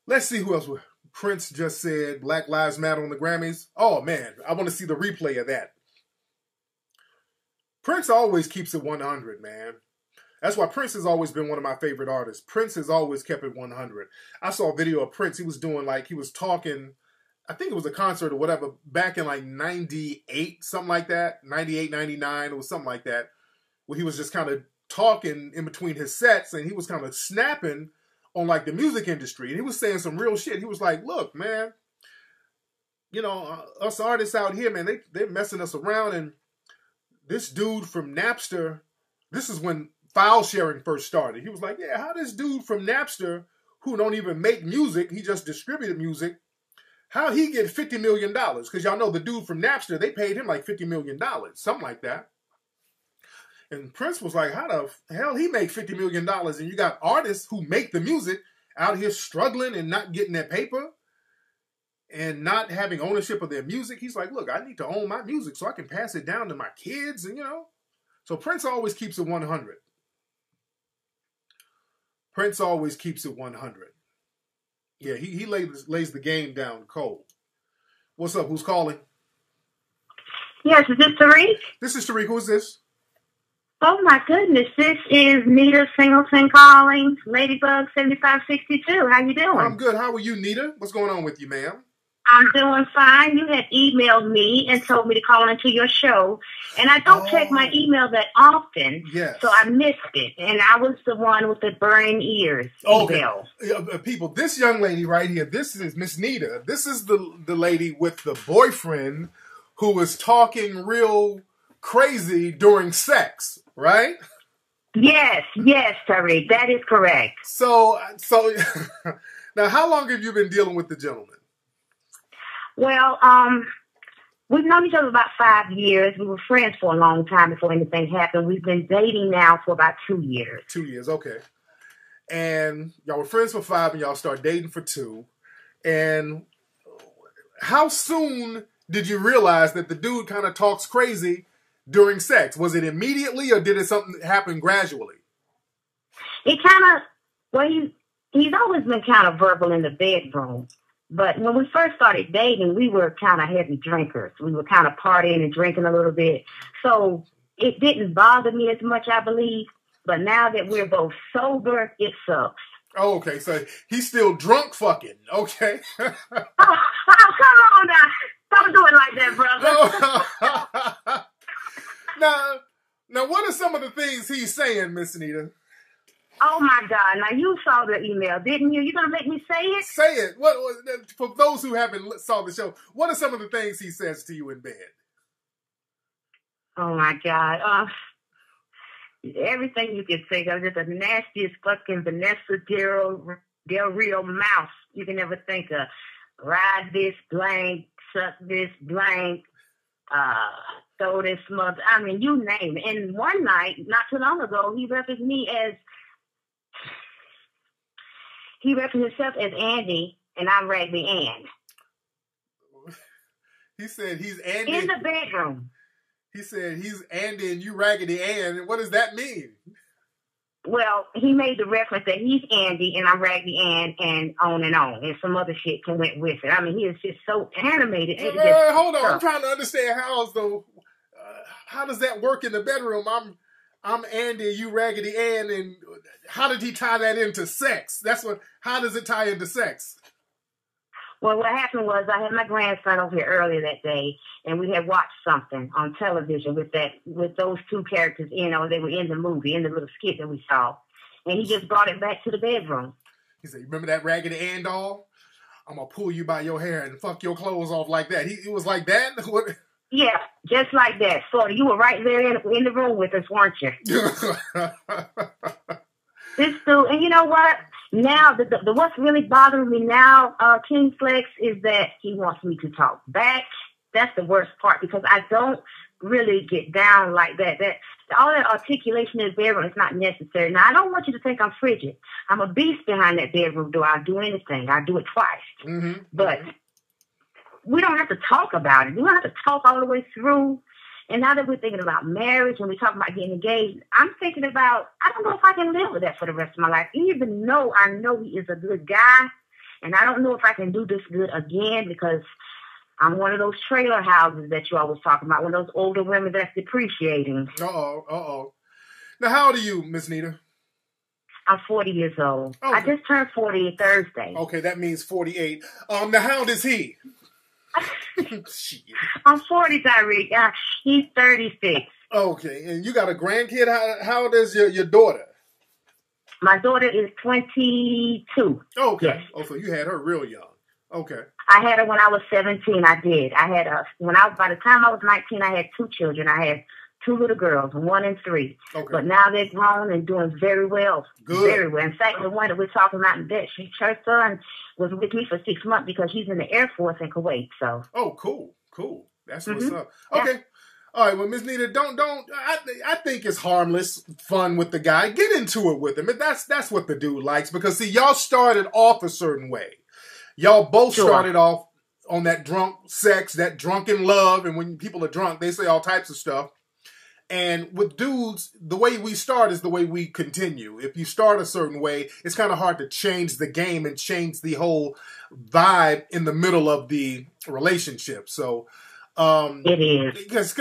Let's see who else. Prince just said Black Lives Matter on the Grammys. Oh, man. I want to see the replay of that. Prince always keeps it 100, man. That's why Prince has always been one of my favorite artists. Prince has always kept it 100. I saw a video of Prince. He was doing he was talking, I think it was a concert or whatever, back in 98, something like that. 98, 99, it was something like that. Where he was just kind of talking in between his sets and he was kind of snapping on the music industry. And he was saying some real shit. He was like, look, man, us artists out here, man, they're messing us around. And this dude from Napster, this is when file sharing first started. He was like, yeah, how this dude from Napster, who don't even make music, he just distributed music, how he get $50 million? Because y'all know the dude from Napster, they paid him $50 million, something like that. And Prince was like, how the hell he make $50 million and you got artists who make the music out here struggling and not getting that paper and not having ownership of their music? He's like, look, I need to own my music so I can pass it down to my kids and, So Prince always keeps it 100. Prince always keeps it 100. Yeah, he lays the game down cold. What's up? Who's calling? Yes, is this Tariq? This is Tariq. Who's this? Oh, my goodness. This is Nita Singleton calling, Ladybug 7562. How you doing? I'm good. How are you, Nita? What's going on with you, ma'am? I'm doing fine. You had emailed me and told me to call into your show. And I don't check my email that often. Yes. So I missed it. And I was the one with the burning ears email. People, this young lady right here, this is Miss Nita. This is the lady with the boyfriend who was talking real crazy during sex, right? Yes, Tariq. That is correct. So now how long have you been dealing with the gentleman? Well, we've known each other about 5 years. We were friends for a long time before anything happened. We've been dating now for about 2 years. 2 years, okay. And y'all were friends for 5 and y'all started dating for 2. And how soon did you realize that the dude kind of talks crazy during sex? Was it immediately or did it something happen gradually? It kind of, he's always been kind of verbal in the bedroom. But when we first started dating, we were kind of heavy drinkers. We were kind of partying and drinking a little bit. So it didn't bother me as much, I believe. But now that we're both sober, it sucks. Oh, okay. So he's still drunk fucking. Okay. oh, come on now. Don't do it like that, brother. Now, what are some of the things he's saying, Miss Anita? Oh my God! Now you saw the email, didn't you? You gonna make me say it? Say it. What for those who haven't saw the show? What are some of the things he says to you in bed? Oh my God! Everything you can think of, just the nastiest fucking Vanessa Del Rio mouse you can ever think of. Ride this blank, suck this blank, throw this mother. I mean, you name it. And one night, not too long ago, he referenced himself as Andy, and I'm Raggedy Ann. He said he's Andy. In the bedroom. He said he's Andy and you Raggedy Ann. What does that mean? Well, he made the reference that he's Andy and I'm Raggedy Ann and on, and some other shit went with it. I mean, he is just so animated. Hold on, I'm trying to understand how does that work in the bedroom? I'm Andy, you Raggedy Ann, and how did he tie that into sex? How does it tie into sex? Well, what happened was I had my grandson over here earlier that day, and we had watched something on television with those two characters, they were in the movie, in the little skit that we saw. And he just brought it back to the bedroom. He said, remember that Raggedy Ann doll? I'm going to pull you by your hair and fuck your clothes off like that. It was like that? What? Yeah, just like that. So you were right there in the room with us, weren't you? This dude, and you know what? Now, the what's really bothering me now, King Flex, is that he wants me to talk back. That's the worst part because I don't really get down like that. All that articulation in the bedroom is not necessary. Now, I don't want you to think I'm frigid. I'm a beast behind that bedroom door. I'll do anything. I'll do it twice. Mm-hmm. But we don't have to talk about it. We don't have to talk all the way through. And now that we're thinking about marriage and we're talking about getting engaged, I'm thinking about, I don't know if I can live with that for the rest of my life, even though I know he is a good guy. And I don't know if I can do this good again because I'm one of those trailer houses that you always talk about, one of those older women that's depreciating. Uh-oh. Now, how old are you, Miss Nita? I'm 40 years old. Okay. I just turned 40 Thursday. Okay, that means 48. Now, how old is he? I'm 40, Tariq. He's 36. Okay, and you got a grandkid. How old is your daughter? My daughter is 22. Okay. Yes. Oh, so you had her real young. Okay. I had her when I was 17. I did. I had by the time I was 19, I had two children. I had two little girls, 1 and 3. Okay. But now they're grown and doing very well. Good. Very well. In fact, the one that we're talking about in bed, her son was with me for 6 months because he's in the Air Force in Kuwait. So. Oh, cool. That's what's up. Okay. Yeah. All right. Well, Miss Nita, don't. I think it's harmless fun with the guy. Get into it with him. That's what the dude likes because see, y'all started off a certain way. Y'all both started off on that drunk sex, that drunken love, and when people are drunk, they say all types of stuff. And with dudes, the way we start is the way we continue. If you start a certain way, it's kind of hard to change the game and change the whole vibe in the middle of the relationship. So it is. Because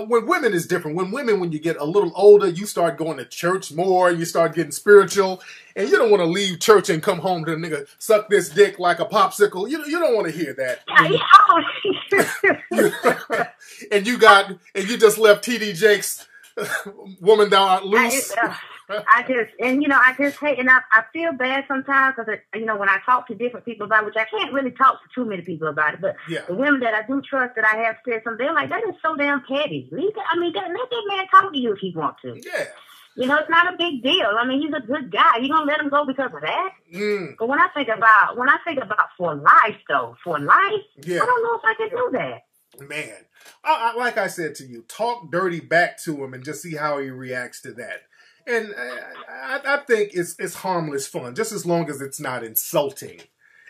when women is different. When you get a little older, you start going to church more. You start getting spiritual. And you don't want to leave church and come home to a nigga, suck this dick like a popsicle. You don't want to hear that. And you just left TD Jake's woman down loose. I just hate, and I feel bad sometimes because, when I talk to different people about it, which I can't really talk to too many people about it, but the women that I do trust that I have said something, they're like, that is so damn petty. Let that man talk to you if he wants to. Yeah. It's not a big deal. I mean, he's a good guy. You gonna let him go because of that? But when I think about for life, I don't know if I can do that. Man, like I said to you, talk dirty back to him and just see how he reacts to that. And I think it's harmless fun, just as long as it's not insulting.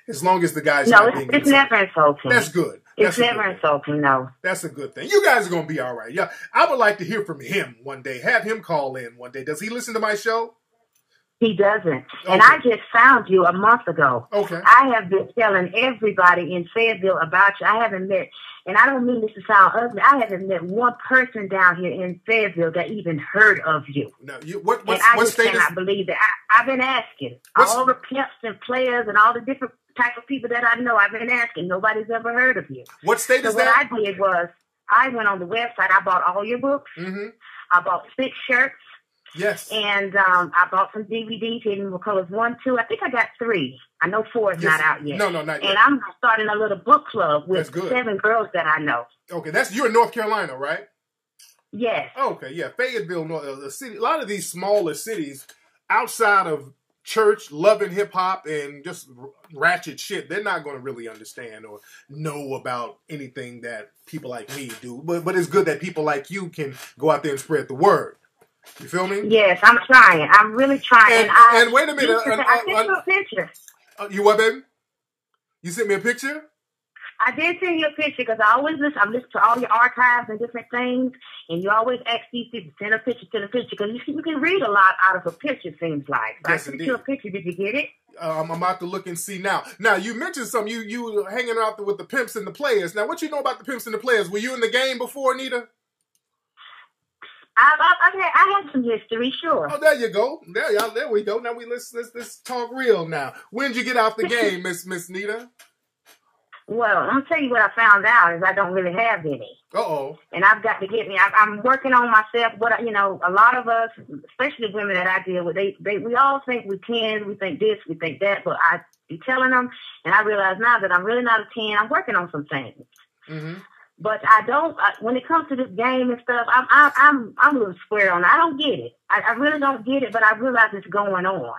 As long as the guy's not being insulting. It's never insulting. That's good. It's never insulting, no. That's a good thing. You guys are going to be all right. Yeah, I would like to hear from him one day. Have him call in one day. Does he listen to my show? He doesn't. Okay. And I just found you a month ago. Okay. I have been telling everybody in Fayetteville about you. I haven't met, and I don't mean this to sound ugly, I haven't met one person down here in Fayetteville that even heard of you. No, I just cannot believe that. I've been asking all the pimps and players and all the different type of people that I know. I've been asking. Nobody's ever heard of you. What state is that? So what I did was I went on the website. I bought all your books. Mm-hmm. I bought 6 shirts. Yes. And I bought some DVDs, Hidden Colors 1, 2. I think I got 3. I know 4 is not out yet. No, not yet. And I'm starting a little book club with 7 girls that I know. Okay, you're in North Carolina, right? Yes. Okay, yeah. Fayetteville, a city. A lot of these smaller cities outside of church, loving hip hop and just ratchet shit, they're not going to really understand or know about anything that people like me do. But it's good that people like you can go out there and spread the word. You feel me? Yes, I'm trying. I'm really trying. And wait a minute. I sent you a picture. You what, baby? You sent me a picture? I did send you a picture because I always listen. I'm listening to all your archives and different things, and you always ask these people to send a picture because you can read a lot out of a picture. Seems like. So yes, I sent you a picture. Did you get it? I'm about to look and see now. Now you mentioned something. You hanging out with the pimps and the players. Now what you know about the pimps and the players? Were you in the game before, Nita? I had some history, sure. Oh, there you go. There we go. Now let's talk real now. When did you get out the game, Miss Nita? Well, I'm gonna tell you what I found out is I don't really have any. Uh-oh. And I've got to get me. I'm working on myself. A lot of us, especially the women that I deal with, we all think we can. We think this, we think that. But I be telling them, and I realize now that I'm really not a 10. I'm working on some things. Mm-hmm. But I don't. When it comes to this game and stuff, I'm a little square on it. I don't get it. I really don't get it. But I realize it's going on.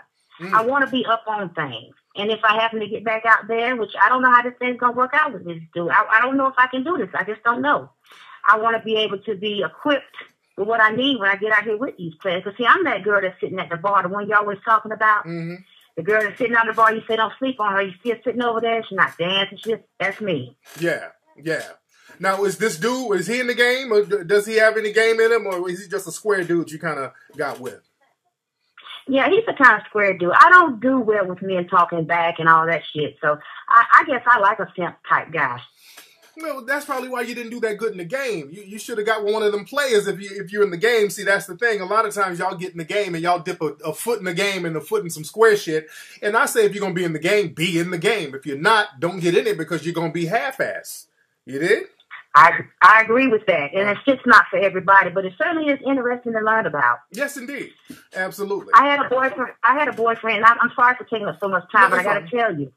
I want to be up on things. And if I happen to get back out there, which I don't know how this thing's going to work out with this dude. I don't know if I can do this. I just don't know. I want to be able to be equipped with what I need when I get out here with these players. Because, see, I'm that girl that's sitting at the bar, the one you're always talking about. Mm-hmm. The girl that's sitting on the bar, you say don't sleep on her. You see her sitting over there. She's not dancing. That's me. Yeah. Now, is this dude, is he in the game? Or does he have any game in him? Or is he just a square dude you kind of got with? Yeah, he's the kind of square dude. I don't do well with men talking back and all that shit. So I guess I like a simp type guy. Well, that's probably why you didn't do that good in the game. You should have got one of them players if you're in the game. See, that's the thing. A lot of times y'all get in the game and y'all dip a foot in the game and a foot in some square shit. And I say if you're going to be in the game, be in the game. If you're not, don't get in it because you're going to be half-assed. You did? I agree with that, and it's just not for everybody, but it certainly is interesting to learn about. Yes, indeed, absolutely. I had a boyfriend. And I'm sorry for taking up so much time, but I got to tell you,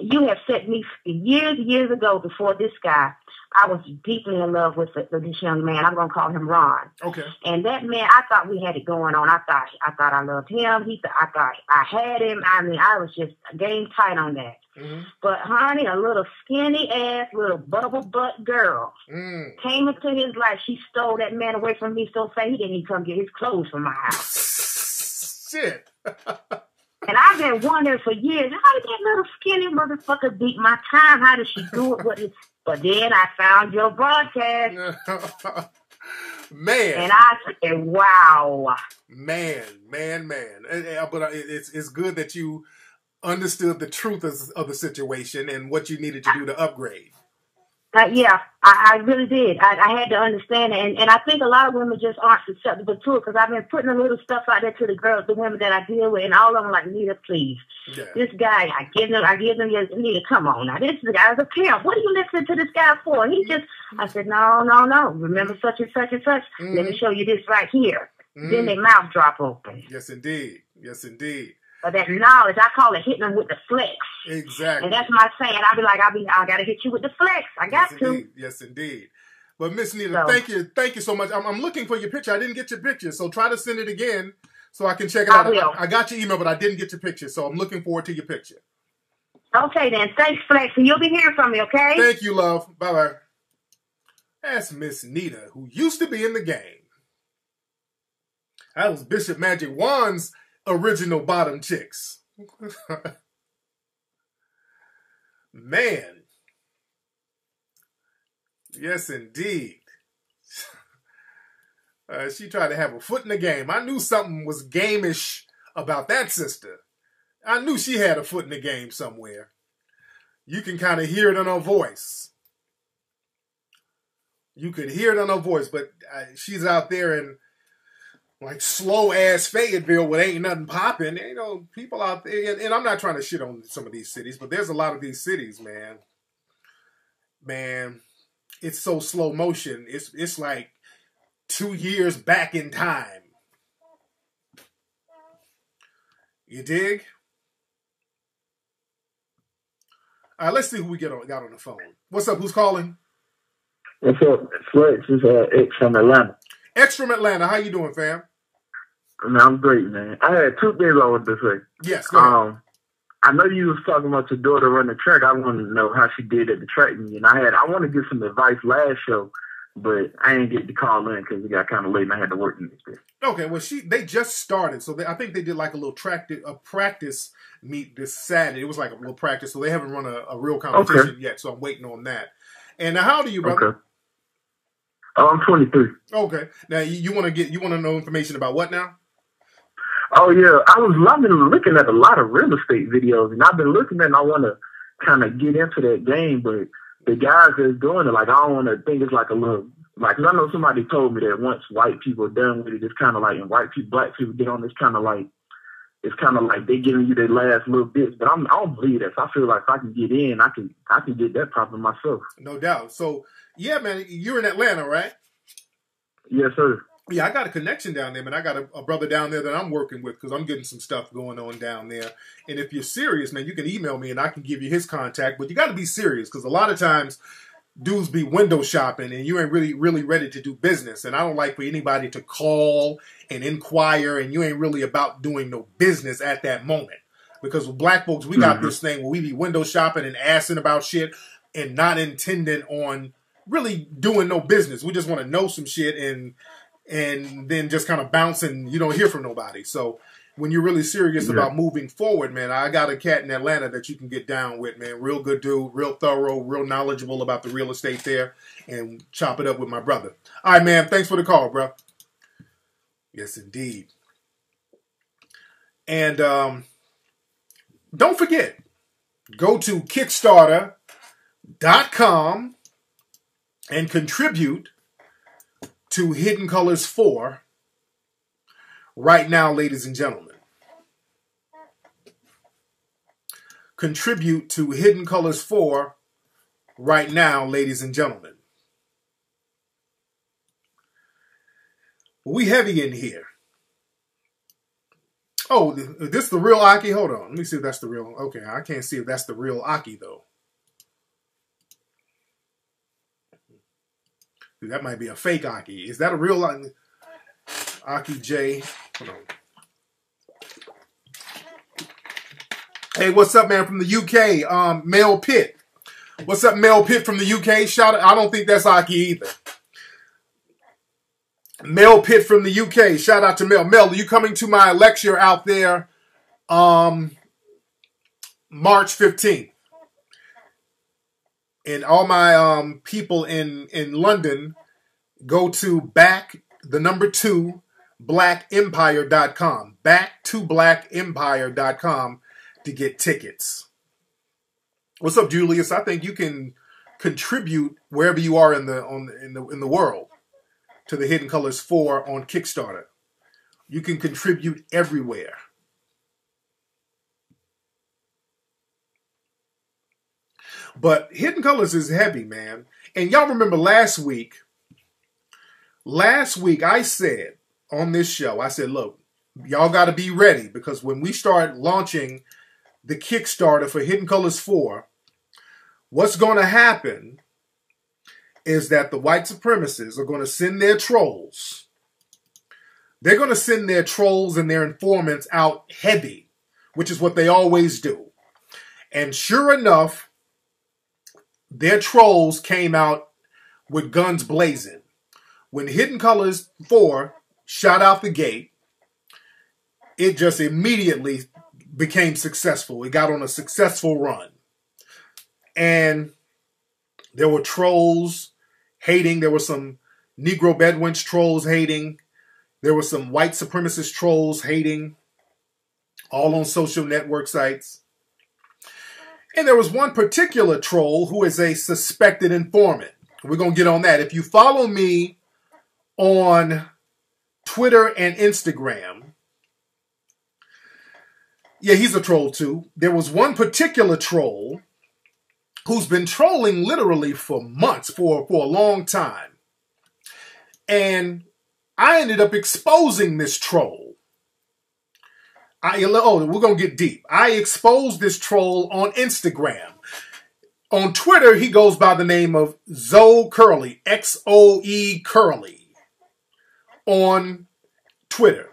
you have set me years ago before this guy. I was deeply in love with this young man. I'm going to call him Ron. Okay. And that man, I thought we had it going on. I thought I loved him. I thought I had him. I mean, I was just game tight on that. Mm-hmm. But honey, a little skinny ass, little bubble butt girl came into his life. She stole that man away from me so fast he didn't even come get his clothes from my house. Shit. And I've been wondering for years, how did that little skinny motherfucker beat my time? How did she do it? But then I found your broadcast. Man. And I said, wow. Man. But it's good that you understood the truth of the situation and what you needed to do to upgrade. Yeah, I really did. I had to understand it. And I think a lot of women just aren't susceptible to it because I've been putting a little stuff out there to the girls, the women that I deal with, and all of them like, Nita, please. Yeah. This guy, I give them your, Nita, come on now. This guy's a pimp. What are you listening to this guy for? He just, I said, no. Remember such and such and such? Mm-hmm. Let me show you this right here. Mm-hmm. Then their mouth drop open. Yes, indeed. But that knowledge, I call it hitting them with the flex. Exactly. And that's my saying. I got to hit you with the flex. I got to. Yes, indeed. But Miss Nita, thank you so much. I'm looking for your picture. I didn't get your picture, so try to send it again so I can check it out. I got your email, but I didn't get your picture, so I'm looking forward to your picture. Okay, then. Thanks, Flex. And you'll be hearing from me, okay? Thank you, love. Bye-bye. That's Miss Nita, who used to be in the game. That was Bishop Magic Wand's original bottom chicks. Man. Yes, indeed. She tried to have a foot in the game. I knew something was game-ish about that sister. I knew she had a foot in the game somewhere. You can kind of hear it in her voice. You could hear it in her voice, but she's out there and like slow ass Fayetteville where ain't nothing popping. You know, people out there, and I'm not trying to shit on some of these cities, but there's a lot of these cities, man. Man, it's so slow motion. It's like 2 years back in time. You dig? All right, let's see who we got on the phone. What's up? Who's calling? What's up? Flex is X from Atlanta. X from Atlanta. How you doing, fam? Man, I'm great, man. I had two things I wanted to say. Yes, go ahead. I know you was talking about your daughter running the track. I wanted to know how she did at the track meet. And I want to get some advice last show, but I didn't get to call in because it got kind of late and I had to work the next day. Okay, well, they just started, so I think they did like a little practice meet this Saturday. It was like a little practice, so they haven't run a real competition yet. So I'm waiting on that. And now, how old are you, brother? Okay. I'm 23. Okay. Now you want to know information about what now? Oh yeah, I've been looking at a lot of real estate videos, and I've been looking at, and I want to kind of get into that game, but the guys that's doing it, like, I don't want to think it's like a little, like, 'cause I know somebody told me that once white people are done with it, it's kind of like, and black people get on, it's kind of like they giving you their last little bits. But I don't believe that. So I feel like if I can get in, I can get that problem myself. No doubt. So yeah, man, you're in Atlanta, right? Yes, sir. Yeah, I got a connection down there, man. I got a brother down there that I'm working with because I'm getting some stuff going on down there. And if you're serious, man, you can email me and I can give you his contact. But you got to be serious because a lot of times dudes be window shopping and you ain't really ready to do business. And I don't like for anybody to call and inquire and you ain't really about doing no business at that moment. Because with black folks, we got this thing where we be window shopping and asking about shit and not intending on really doing no business. We just want to know some shit and then just kind of bounce and you don't hear from nobody. So when you're really serious about moving forward, man, I got a cat in Atlanta that you can get down with, man. Real good dude, real thorough, real knowledgeable about the real estate there, and chop it up with my brother. All right, man, thanks for the call, bro. Yes, indeed. And don't forget, go to Kickstarter.com and contribute to Hidden Colors 4 right now, ladies and gentlemen. Contribute to Hidden Colors 4 right now, ladies and gentlemen. We heavy in here. Oh, this the real Aki? Hold on. Let me see if that's the real. Okay, I can't see if that's the real Aki, though. That might be a fake Aki. Is that a real Aki J? Hold on. Hey, what's up, man, from the UK? Mel Pitt. What's up, Mel Pitt from the UK? Shout out. I don't think that's Aki either. Mel Pitt from the UK. Shout out to Mel. Mel, are you coming to my lecture out there March 15th? And all my people in London, go to blackempire.com. Back2blackempire.com to get tickets. What's up, Julius? I think you can contribute wherever you are in the world to the Hidden Colors 4 on Kickstarter. You can contribute everywhere. But Hidden Colors is heavy, man. And y'all remember last week I said on this show, I said, look, y'all got to be ready because when we start launching the Kickstarter for Hidden Colors 4, what's going to happen is that the white supremacists are going to send their trolls. They're going to send their trolls and their informants out heavy, which is what they always do. And sure enough, their trolls came out with guns blazing. When Hidden Colors 4 shot out the gate, it just immediately became successful. It got on a successful run. And there were trolls hating. There were some Negro Bedouins trolls hating. There were some white supremacist trolls hating, all on social network sites. And there was one particular troll who is a suspected informant. We're going to get on that. If you follow me on Twitter and Instagram. Yeah, he's a troll too. There was one particular troll who's been trolling literally for months, for a long time. And I ended up exposing this troll. We're going to get deep. I exposed this troll on Instagram. On Twitter, he goes by the name of Zoe Curly, Xoe Curly, on Twitter.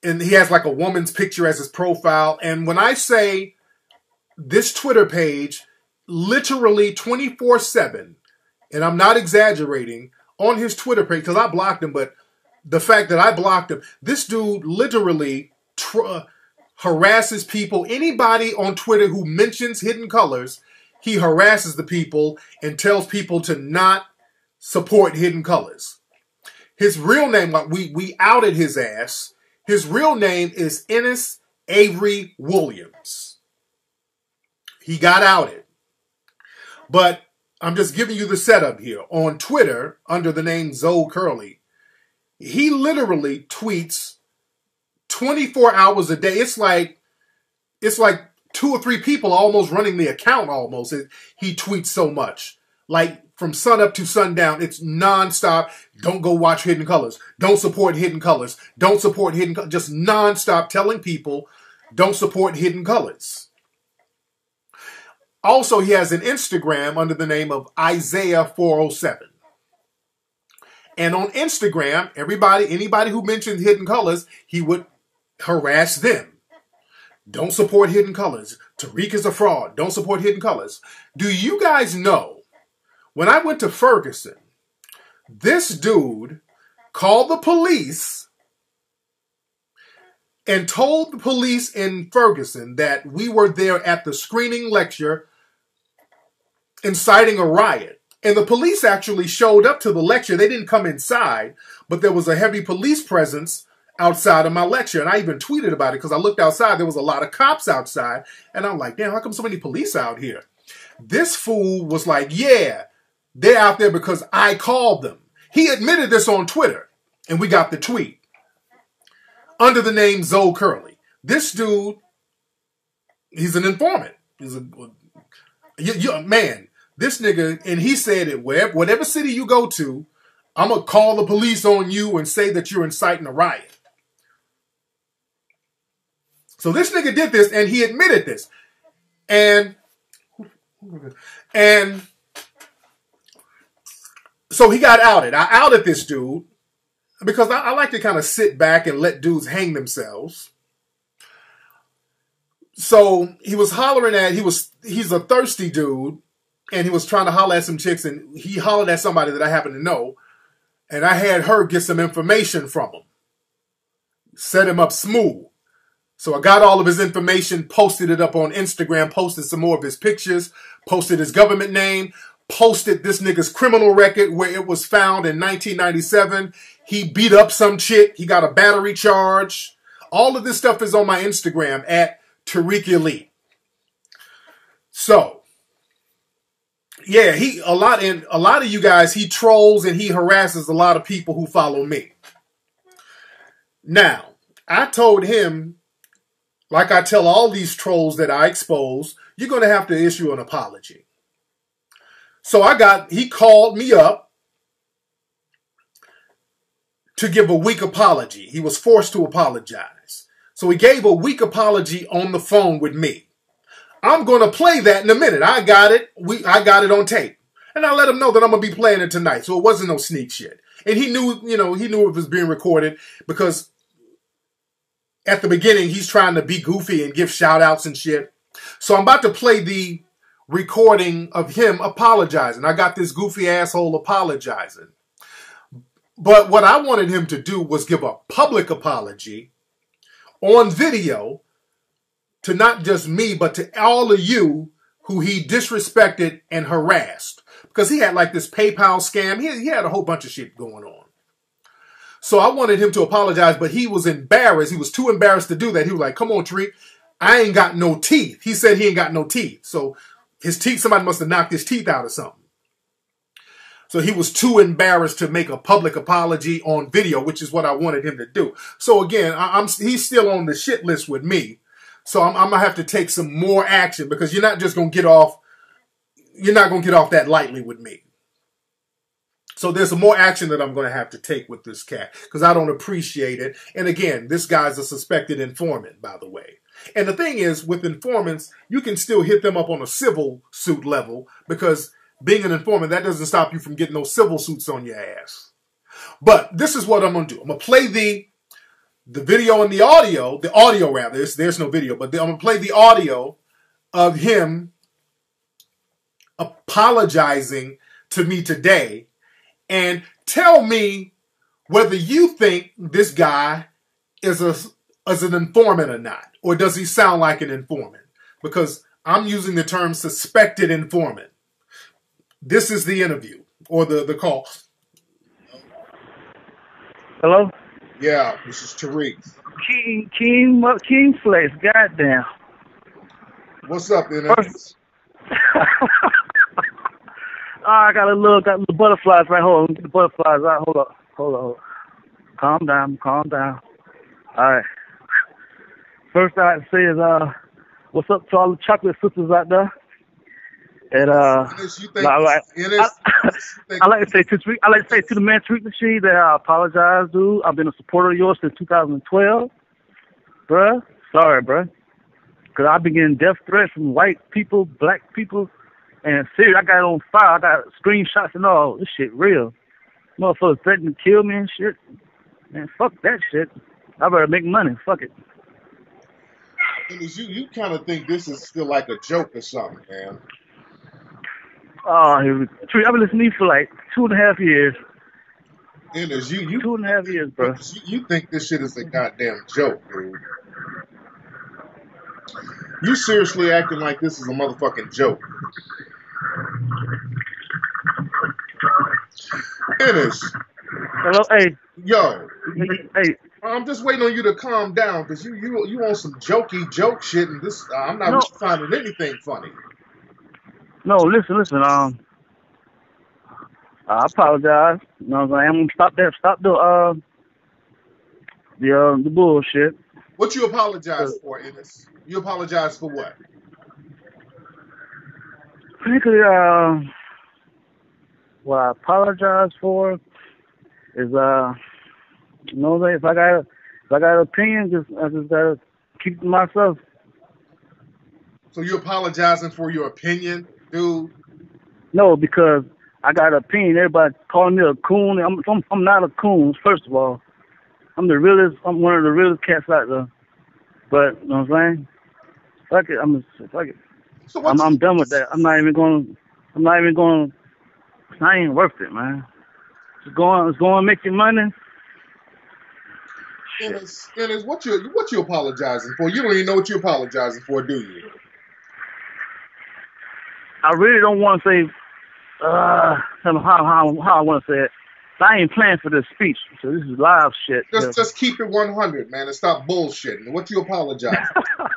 And he has like a woman's picture as his profile. And when I say this Twitter page, literally 24/7, and I'm not exaggerating, on his Twitter page, because I blocked him, but the fact that I blocked him, this dude literally harasses people. Anybody on Twitter who mentions Hidden Colors, he harasses the people and tells people to not support Hidden Colors. His real name, like we outed his ass. His real name is Ennis Avery Williams. He got outed. But I'm just giving you the setup here. On Twitter, under the name Zoe Curly, he literally tweets 24 hours a day. It's like 2 or 3 people almost running the account almost. He tweets so much. Like from sun up to sundown, it's nonstop. Don't go watch Hidden Colors. Don't support Hidden Colors. Don't support Hidden Colors. Just nonstop telling people don't support Hidden Colors. Also, he has an Instagram under the name of Isaiah407. And on Instagram, anybody who mentioned Hidden Colors, he would harass them. Don't support Hidden Colors. Tariq is a fraud. Don't support Hidden Colors. Do you guys know, when I went to Ferguson, this dude called the police and told the police in Ferguson that we were there at the screening lecture inciting a riot. And the police actually showed up to the lecture. They didn't come inside, but there was a heavy police presence outside of my lecture. And I even tweeted about it because I looked outside. There was a lot of cops outside. And I'm like, damn, how come so many police out here? This fool was like, yeah, they're out there because I called them. He admitted this on Twitter. And we got the tweet. Under the name Zoe Curly. This dude, he's an informant. He's man, this nigga, and he said it, whatever city you go to, I'm going to call the police on you and say that you're inciting a riot. So this nigga did this, and he admitted this. And so he got outed. I outed this dude because I like to kind of sit back and let dudes hang themselves. So he was hollering at, he's a thirsty dude, and he was trying to holler at some chicks, and he hollered at somebody that I happen to know, and I had her get some information from him. Set him up smooth. So I got all of his information, posted it up on Instagram, posted some more of his pictures, posted his government name, posted this nigga's criminal record where it was found in 1997. He beat up some chick. He got a battery charge. All of this stuff is on my Instagram at Tariq Elite. So, yeah, a lot of you guys, he trolls and he harasses a lot of people who follow me. Now, I told him, like I tell all these trolls that I expose, you're going to have to issue an apology. So he called me up to give a weak apology. He was forced to apologize. So he gave a weak apology on the phone with me. I'm going to play that in a minute. I got it. I got it on tape. And I let him know that I'm going to be playing it tonight. So it wasn't no sneak shit. And he knew, he knew it was being recorded because at the beginning, he's trying to be goofy and give shout outs and shit. So I'm about to play the recording of him apologizing. I got this goofy asshole apologizing. But what I wanted him to do was give a public apology on video to not just me, but to all of you who he disrespected and harassed. Because he had like this PayPal scam. He had a whole bunch of shit going on. So I wanted him to apologize, but he was embarrassed. He was too embarrassed to do that. He was like, come on, Tariq, I ain't got no teeth. He said he ain't got no teeth. So his teeth, somebody must have knocked his teeth out or something. So he was too embarrassed to make a public apology on video, which is what I wanted him to do. So again, he's still on the shit list with me. So I'm gonna have to take some more action because you're not just gonna get off. You're not gonna get off that lightly with me. So there's some more action that I'm going to have to take with this cat because I don't appreciate it. And again, this guy's a suspected informant, by the way. And the thing is, with informants, you can still hit them up on a civil suit level because being an informant, that doesn't stop you from getting those civil suits on your ass. But this is what I'm going to do. I'm going to play the video and the audio rather. There's no video, but I'm going to play the audio of him apologizing to me today. And tell me whether you think this guy is an informant or not. Or does he sound like an informant? Because I'm using the term suspected informant. This is the interview or the call. Hello? Yeah, this is Tariq. King Flex, goddamn. What's up, Ennis? I got little butterflies right. Hold on, get the butterflies out. Hold up. Calm down. All right. First I have to say is what's up to all the chocolate sisters out there? And I like to say to the man Tariq Nasheed that I apologize, dude. I've been a supporter of yours since 2012, bruh. Sorry, bruh. Cause I've been getting death threats from white people, black people. And serious, I got it on file. I got screenshots and all. This shit real. Motherfuckers threatening to kill me and shit. Man, fuck that shit. I better make money. Fuck it. You kind of think this is still like a joke or something, man. Oh, I've been listening to you for like 2.5 years. Ennis, you 2.5 years, bro. You think this shit is a goddamn joke, dude. You seriously acting like this is a motherfucking joke. Ennis. Hello, hey. Yo. Hey. I'm just waiting on you to calm down because you on some jokey joke shit and this I'm not really finding anything funny. No, listen. I apologize. You know what I'm saying? I'm gonna stop the bullshit. What you apologize for, Ennis? You apologize for what? Particularly, what I apologize for is, you know, if I got an opinion, I just gotta keep it to myself. So you apologizing for your opinion, dude? No, because I got an opinion. Everybody calling me a coon. I'm not a coon. First of all, I'm the realest. I'm one of the realest cats out there. But you know what I'm saying? Fuck it. Fuck it. So I'm done with that. I'm not even going. It's not even worth it, man. It's going to make you money. Ennis, what you apologizing for? You don't even know what you're apologizing for, do you? I really don't want to say how I want to say it. I ain't playing for this speech, so this is live shit. Just keep it 100, man, and stop bullshitting. What you apologizing for?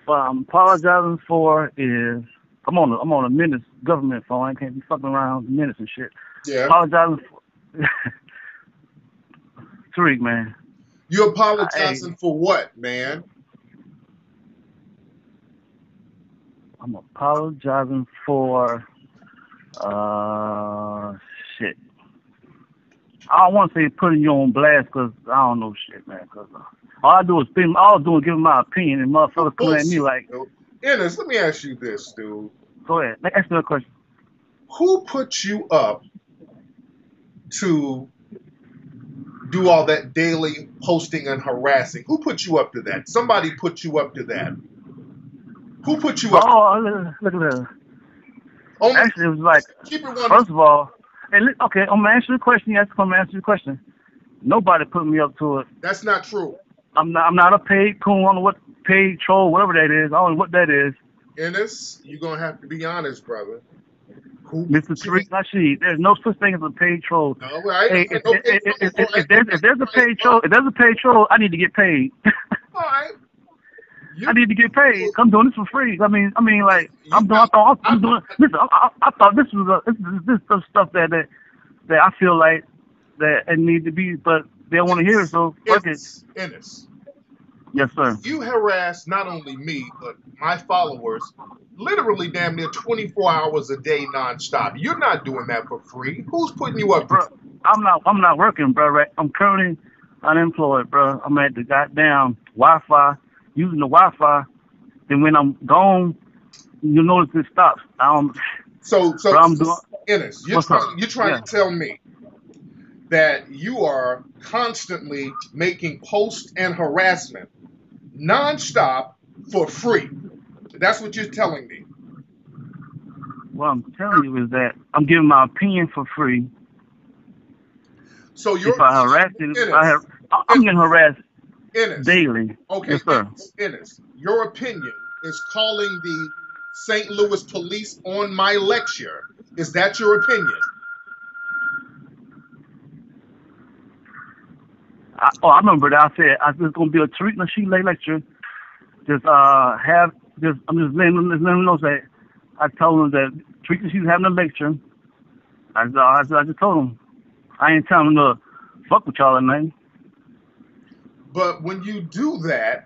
What I'm apologizing for is I'm on a minutes government phone. I can't be fucking around with minutes and shit. Yeah. Apologizing for Tariq, man. You apologizing for what, man? I'm apologizing for shit. I don't want to say putting you on blast because I don't know shit, man. Cause all I do is giving my opinion, and motherfuckers coming at me like. Ennis, let me ask you this, dude. Go ahead. Ask me a question. Who put you up to do all that daily posting and harassing? Who put you up to that? Somebody put you up to that. Who put you up? Oh, look at that. Actually, it was like, first of all, okay, I'm going to answer the question. Yes, I'm going to answer the question. Nobody put me up to it. That's not true. I'm not a paid coon. I don't know what paid troll, whatever that is. I don't know what that is. Ennis, you're going to have to be honest, brother. Mr. Tariq Nasheed, there's no such thing as a paid troll. No, right? Hey, if there's a paid troll, I need to get paid. All right. I need to get paid. I'm doing this for free. I mean, like I'm doing. I'm doing. Listen, I thought this was this stuff that I feel like that it need to be, but they don't want to hear it. So fuck it. Ennis. Yes, sir. You harass not only me but my followers, literally damn near 24 hours a day, nonstop. You're not doing that for free. Who's putting you up? Bro, I'm not working, bro. Right? I'm currently unemployed, bro. I'm at the goddamn Wi-Fi, using the Wi-Fi. Then when I'm gone, you notice it stops. So bro, I'm doing. Ennis, you're trying to tell me that you are constantly making posts and harassment nonstop for free. That's what you're telling me. What I'm telling you is that I'm giving my opinion for free. So if I harass it, I'm getting harassed daily. Okay, yes, sir. Ennis, your opinion is calling the St. Louis police on my lecture. Is that your opinion? I remember that I said it's going to be a Tariq Nasheed lecture. I'm just letting them know that I told them that Tariq Nasheed's having a lecture. I just told them. I ain't telling them to fuck with y'all, man. But when you do that,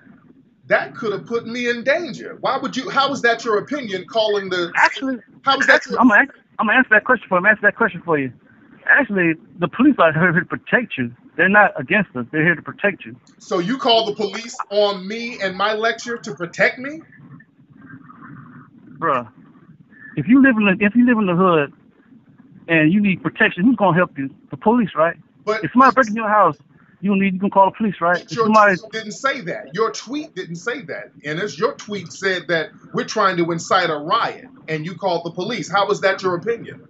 that could have put me in danger. Why would you? How is that your opinion? Calling the how is that? I'm gonna answer that question for you. Actually, the police are here to protect you. They're not against us. They're here to protect you. So you call the police on me and my lecture to protect me, bruh? If you live in the hood and you need protection, who's gonna help you? The police, right? But if somebody breaking your house, you can call the police, right? Your tweet didn't say that. Your tweet didn't say that, Ennis. Your tweet said that we're trying to incite a riot, and you called the police. How is that your opinion?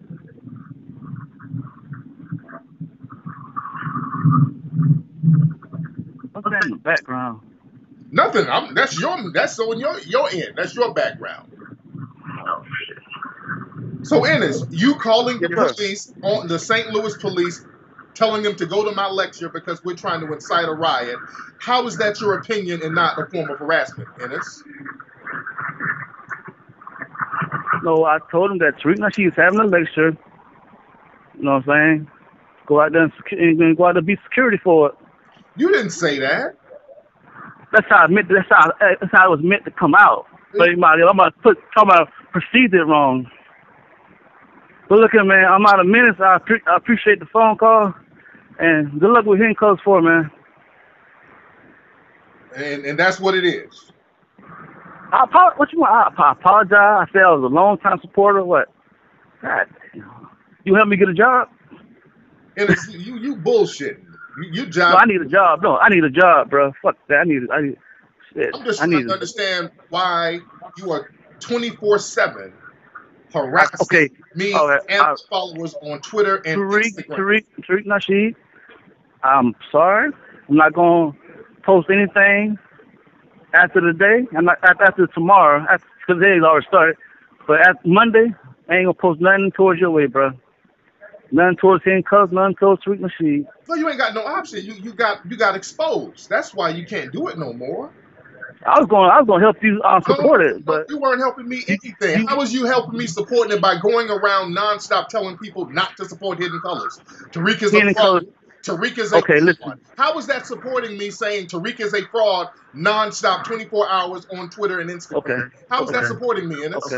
What's that in the background? Nothing. That's on your end. That's your background. Oh shit. So Ennis, you calling the police on the St. Louis police, telling them to go to my lecture because we're trying to incite a riot. How is that your opinion and not a form of harassment, Ennis? No, I told him that Tariq Nasheed is having a lecture. You know what I'm saying? Go out there and go out there and be security for it. You didn't say that. That's how it was meant to come out. But I'm about perceived it wrong. But look at man, I'm out of minutes. I appreciate the phone call, and good luck with hitting Coach 4, man. And that's what it is. What you want? I apologize. I said I was a long time supporter. What? God, you help me get a job? And it's, you bullshitting. You job. No, I need a job. No, I need a job, bro. Fuck that. I need. Shit. I'm just trying to understand why you are 24/7 harassing me and followers on Twitter and Instagram. Tariq Nasheed, I'm sorry. I'm not going to post anything after the day. I'm not after tomorrow. Because the day's already started. But after Monday, I ain't going to post nothing towards your way, bro. Nothing towards handcuffs, nothing towards Tariq Nasheed. So you ain't got no option. You got exposed. That's why you can't do it no more. I was going to help you support it, but you weren't helping me anything. How was you helping me supporting it by going around nonstop telling people not to support Hidden Colors? Tariq is a fraud. Tariq is a fraud. Listen. How was that supporting me saying Tariq is a fraud nonstop 24 hours on Twitter and Instagram? Okay. How was that supporting me, Ennis?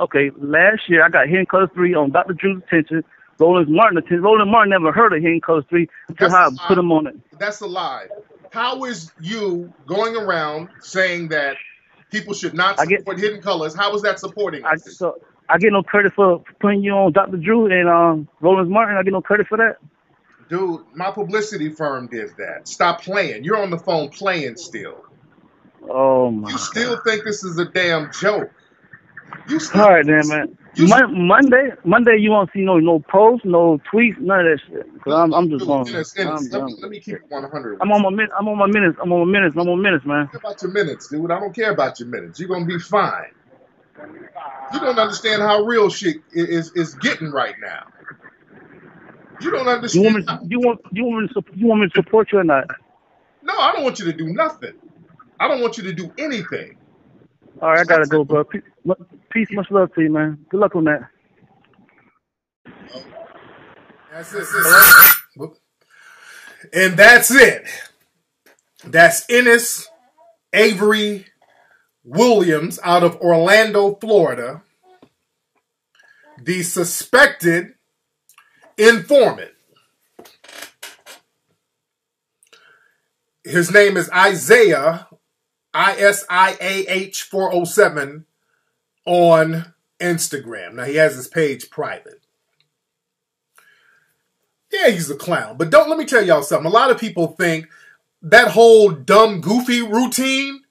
Okay. Last year I got Hidden Colors 3 on Dr. Drew's attention. Roland Martin never heard of Hidden Colors 3 until I put him on it. That's a lie. How is you going around saying that people should not support Hidden Colors? How is that supporting us? I get no credit for putting you on Dr. Drew and Roland Martin. I get no credit for that. Dude, my publicity firm did that. Stop playing. You're on the phone playing still. Oh my! You still think this is a damn joke? All right, then, man. Monday, you won't see no posts, no tweets, none of that shit. Cause I'm just going. Let me keep it 100. I'm on my minutes. I'm on minutes, man. I don't care about your minutes, dude. I don't care about your minutes. You're gonna be fine. You don't understand how real shit is getting right now. You don't understand. You want me to support you or not? No, I don't want you to do nothing. I don't want you to do anything. All right, I gotta go, bro. Peace, much love to you, man. Good luck on that. That's it. And that's it. That's Ennis Avery Williams out of Orlando, Florida, the suspected informant. His name is Isaiah, ISIAH 407 on Instagram. Now, he has his page private. Yeah, he's a clown. But let me tell y'all something. A lot of people think that whole dumb, goofy routine,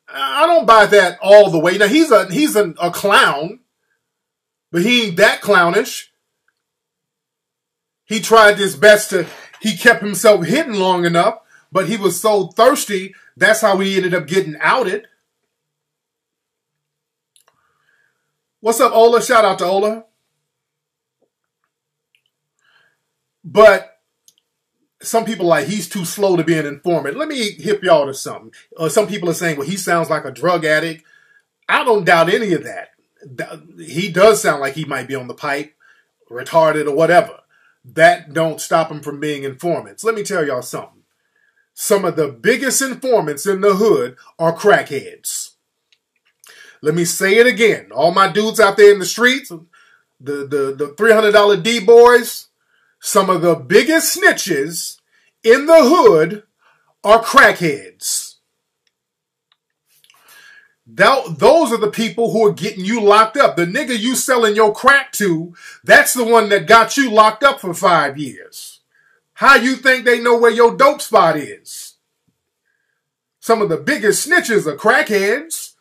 I don't buy that all the way. Now, he's a clown, but he ain't that clownish. He tried his best he kept himself hidden long enough, but he was so thirsty, that's how he ended up getting outed. What's up, Ola? Shout out to Ola. But some people are like, he's too slow to be an informant. Let me hip y'all to something. Some people are saying, well, he sounds like a drug addict. I don't doubt any of that. He does sound like he might be on the pipe, retarded or whatever. That don't stop him from being informants. Let me tell y'all something. Some of the biggest informants in the hood are crackheads. Let me say it again. All my dudes out there in the streets, the $300 D-boys, some of the biggest snitches in the hood are crackheads. Those are the people who are getting you locked up. The nigga you selling your crack to, that's the one that got you locked up for 5 years. How you think they know where your dope spot is? Some of the biggest snitches are crackheads.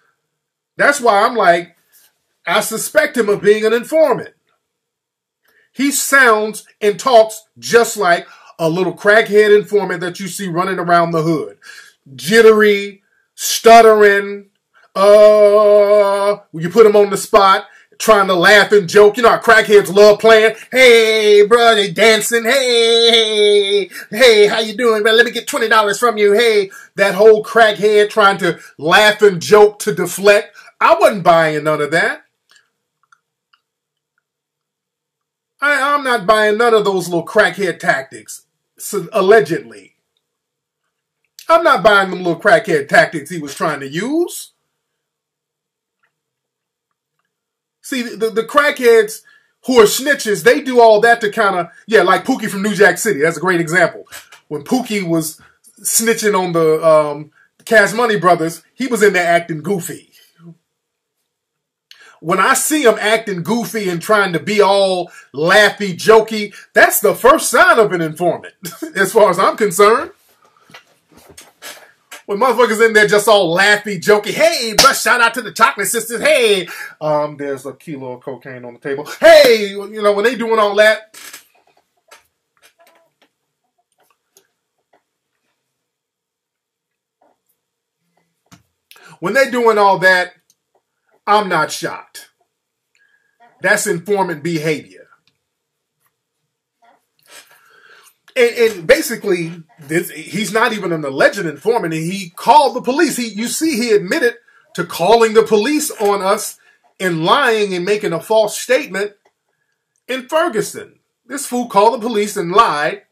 That's why I'm like, I suspect him of being an informant. He sounds and talks just like a little crackhead informant that you see running around the hood. Jittery, stuttering, you put him on the spot, trying to laugh and joke. You know how crackheads love playing. Hey, bro, they dancing. Hey, how you doing, man? Let me get $20 from you. Hey, that whole crackhead trying to laugh and joke to deflect. I wasn't buying none of that. I'm not buying none of those little crackhead tactics, allegedly. I'm not buying them little crackhead tactics he was trying to use. See, the crackheads who are snitches, they do all that to kind of, yeah, like Pookie from New Jack City. That's a great example. When Pookie was snitching on the Cash Money Brothers, he was in there acting goofy. When I see him acting goofy and trying to be all laughy, jokey, that's the first sign of an informant, as far as I'm concerned. When motherfuckers in there just all laughy, jokey, hey, but shout out to the Chocolate Sisters, hey, there's a kilo of cocaine on the table, hey, you know, when they doing all that, I'm not shocked. That's informant behavior. And basically, he's not even an alleged informant. He called the police. You see, he admitted to calling the police on us and lying and making a false statement in Ferguson. This fool called the police and lied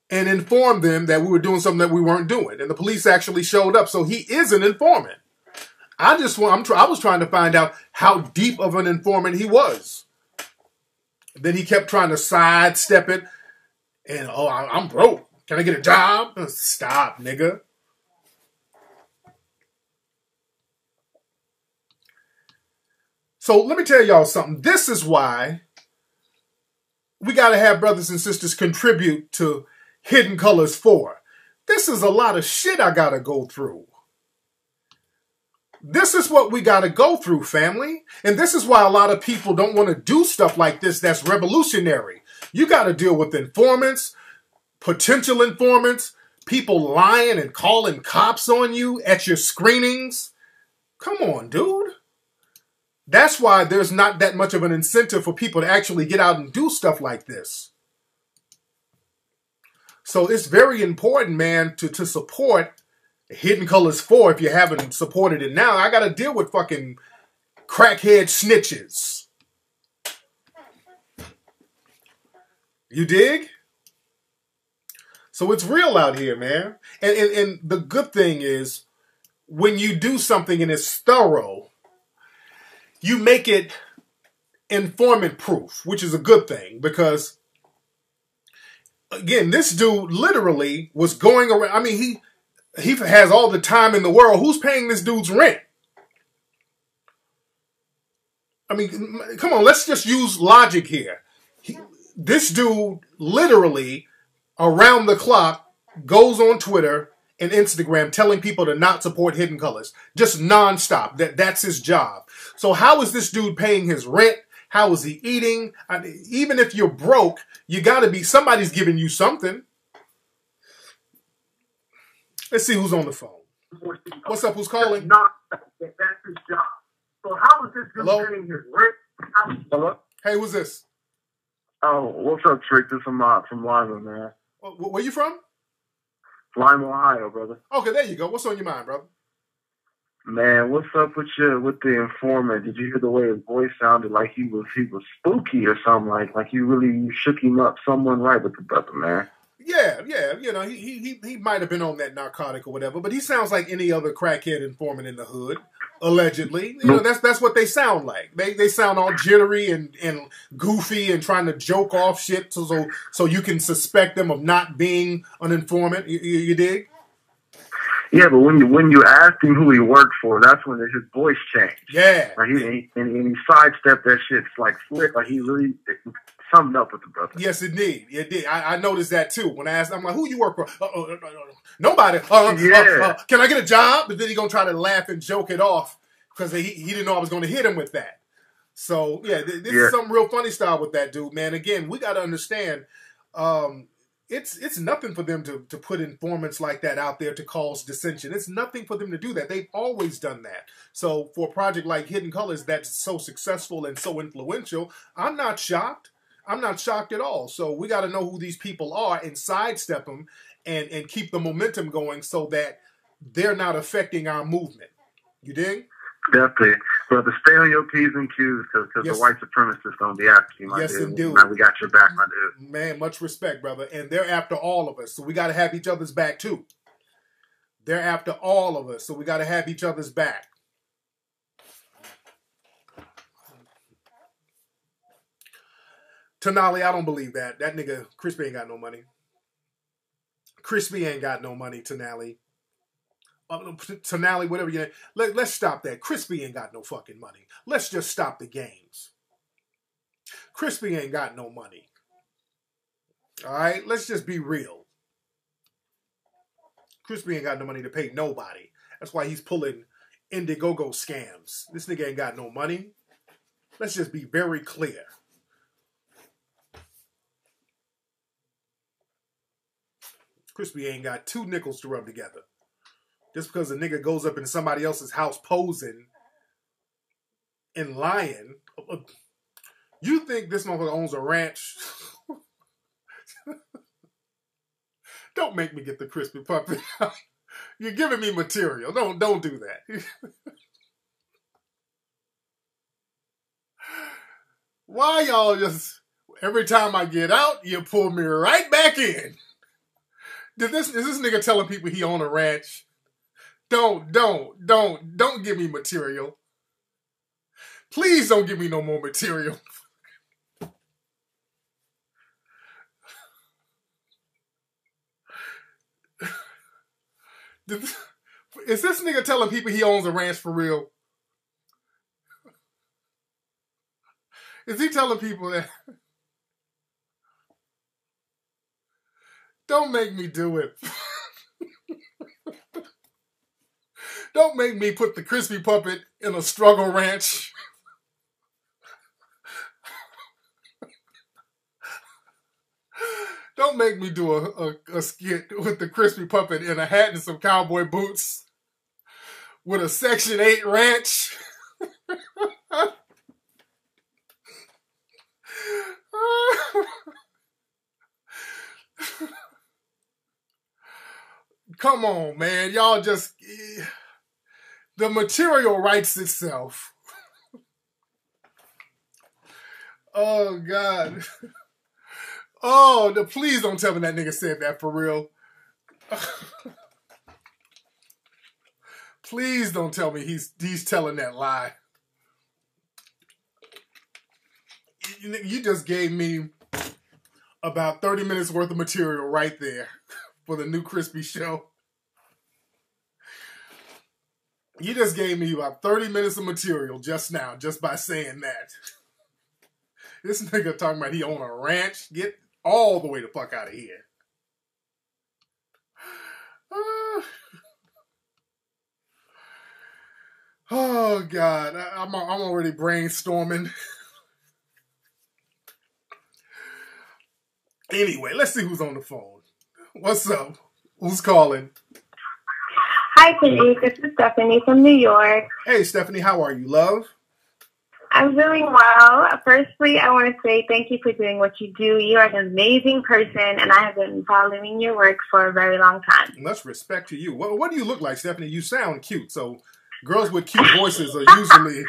and informed them that we were doing something that we weren't doing. And the police actually showed up. So he is an informant. I was trying to find out how deep of an informant he was. Then he kept trying to sidestep it. And, oh, I'm broke. Can I get a job? Stop, nigga. So let me tell y'all something. This is why we got to have brothers and sisters contribute to Hidden Colors 4. This is a lot of shit I got to go through. This is what we got to go through, family. And this is why a lot of people don't want to do stuff like this that's revolutionary. You got to deal with informants, potential informants, people lying and calling cops on you at your screenings. Come on, dude. That's why there's not that much of an incentive for people to actually get out and do stuff like this. So it's very important, man, to support Hidden Colors 4, if you haven't supported it now, I got to deal with fucking crackhead snitches. You dig? So it's real out here, man. And the good thing is, when you do something and it's thorough, you make it informant proof, which is a good thing, because again, this dude literally was going around. I mean, he has all the time in the world. Who's paying this dude's rent? I mean, come on, let's just use logic here. This dude literally around the clock goes on Twitter and Instagram telling people to not support Hidden Colors. Just nonstop. That's his job. So how is this dude paying his rent? How is he eating? I mean, even if you're broke, you got to be, somebody's giving you something. Let's see who's on the phone. What's up? Who's calling? That's his job. So how is this dude paying his rent? Hello? Hey, who's this? Oh, what's up, Trick? This is from Lima, man. Where you from? Lima, Ohio, brother. Okay, there you go. What's on your mind, brother? Man, what's up with the informant? Did you hear the way his voice sounded like he was spooky or something, like you shook him up someone right with the brother, man? Yeah, you know, he might have been on that narcotic or whatever, but he sounds like any other crackhead informant in the hood, allegedly. You know, that's what they sound like. They sound all jittery and goofy and trying to joke off shit so you can suspect them of not being an informant. You dig? Yeah, but when you asked him who he worked for, that's when his voice changed. Yeah. Like he sidestepped that shit like slick. Like he really summed up with the brother. Yes, it did. I noticed that too. When I asked, I'm like, who you work for? Nobody. Can I get a job? But then he gonna try to laugh and joke it off because he didn't know I was gonna hit him with that. So yeah, this is some real funny style with that dude, man. Again, we got to understand. It's nothing for them to put informants like that out there to cause dissension. It's nothing for them to do that. They've always done that. So for a project like Hidden Colors that's so successful and so influential, I'm not shocked. I'm not shocked at all. So we got to know who these people are and sidestep them and keep the momentum going so that they're not affecting our movement. You dig? Definitely. Brother, stay on your P's and Q's because the white supremacists going to be after you, my dude. Yes, indeed. Man, we got your back, my dude. Man, much respect, brother. And they're after all of us, so we got to have each other's back, too. They're after all of us, so we got to have each other's back. Tenali, I don't believe that. That nigga, Crispy ain't got no money. Crispy ain't got no money, Tenali. Tenali, whatever you name. Let's stop that. Crispy ain't got no fucking money. Let's just stop the games. Crispy ain't got no money. All right? Let's just be real. Crispy ain't got no money to pay nobody. That's why he's pulling Indiegogo scams. This nigga ain't got no money. Let's just be very clear. Crispy ain't got 2 nickels to rub together. Just because a nigga goes up in somebody else's house posing and lying. You think this motherfucker owns a ranch? Don't make me get the crispy puppet. You're giving me material. Don't do that. Why y'all just, every time I get out, you pull me right back in? Is this nigga telling people he own a ranch? Don't give me material. Please don't give me no more material. Is this nigga telling people he owns a ranch for real? Is he telling people that? Don't make me do it. Don't make me put the crispy puppet in a struggle ranch. Don't make me do a skit with the crispy puppet in a hat and some cowboy boots with a Section 8 ranch. Come on, man. Y'all just... The material writes itself. Oh, God. Oh, please don't tell me that nigga said that for real. Please don't tell me he's telling that lie. You just gave me about 30 minutes worth of material right there for the new Crispy show. You just gave me about 30 minutes of material just now, just by saying that. This nigga talking about he own a ranch. Get all the way the fuck out of here. Oh, God. I'm already brainstorming. Anyway, let's see who's on the phone. What's up? Who's calling? Hi, Tariq. This is Stephanie from New York. Hey, Stephanie. How are you, love? I'm doing well. Firstly, I want to say thank you for doing what you do. You are an amazing person, and I have been following your work for a very long time. Much respect to you. What do you look like, Stephanie? You sound cute. So girls with cute voices are usually...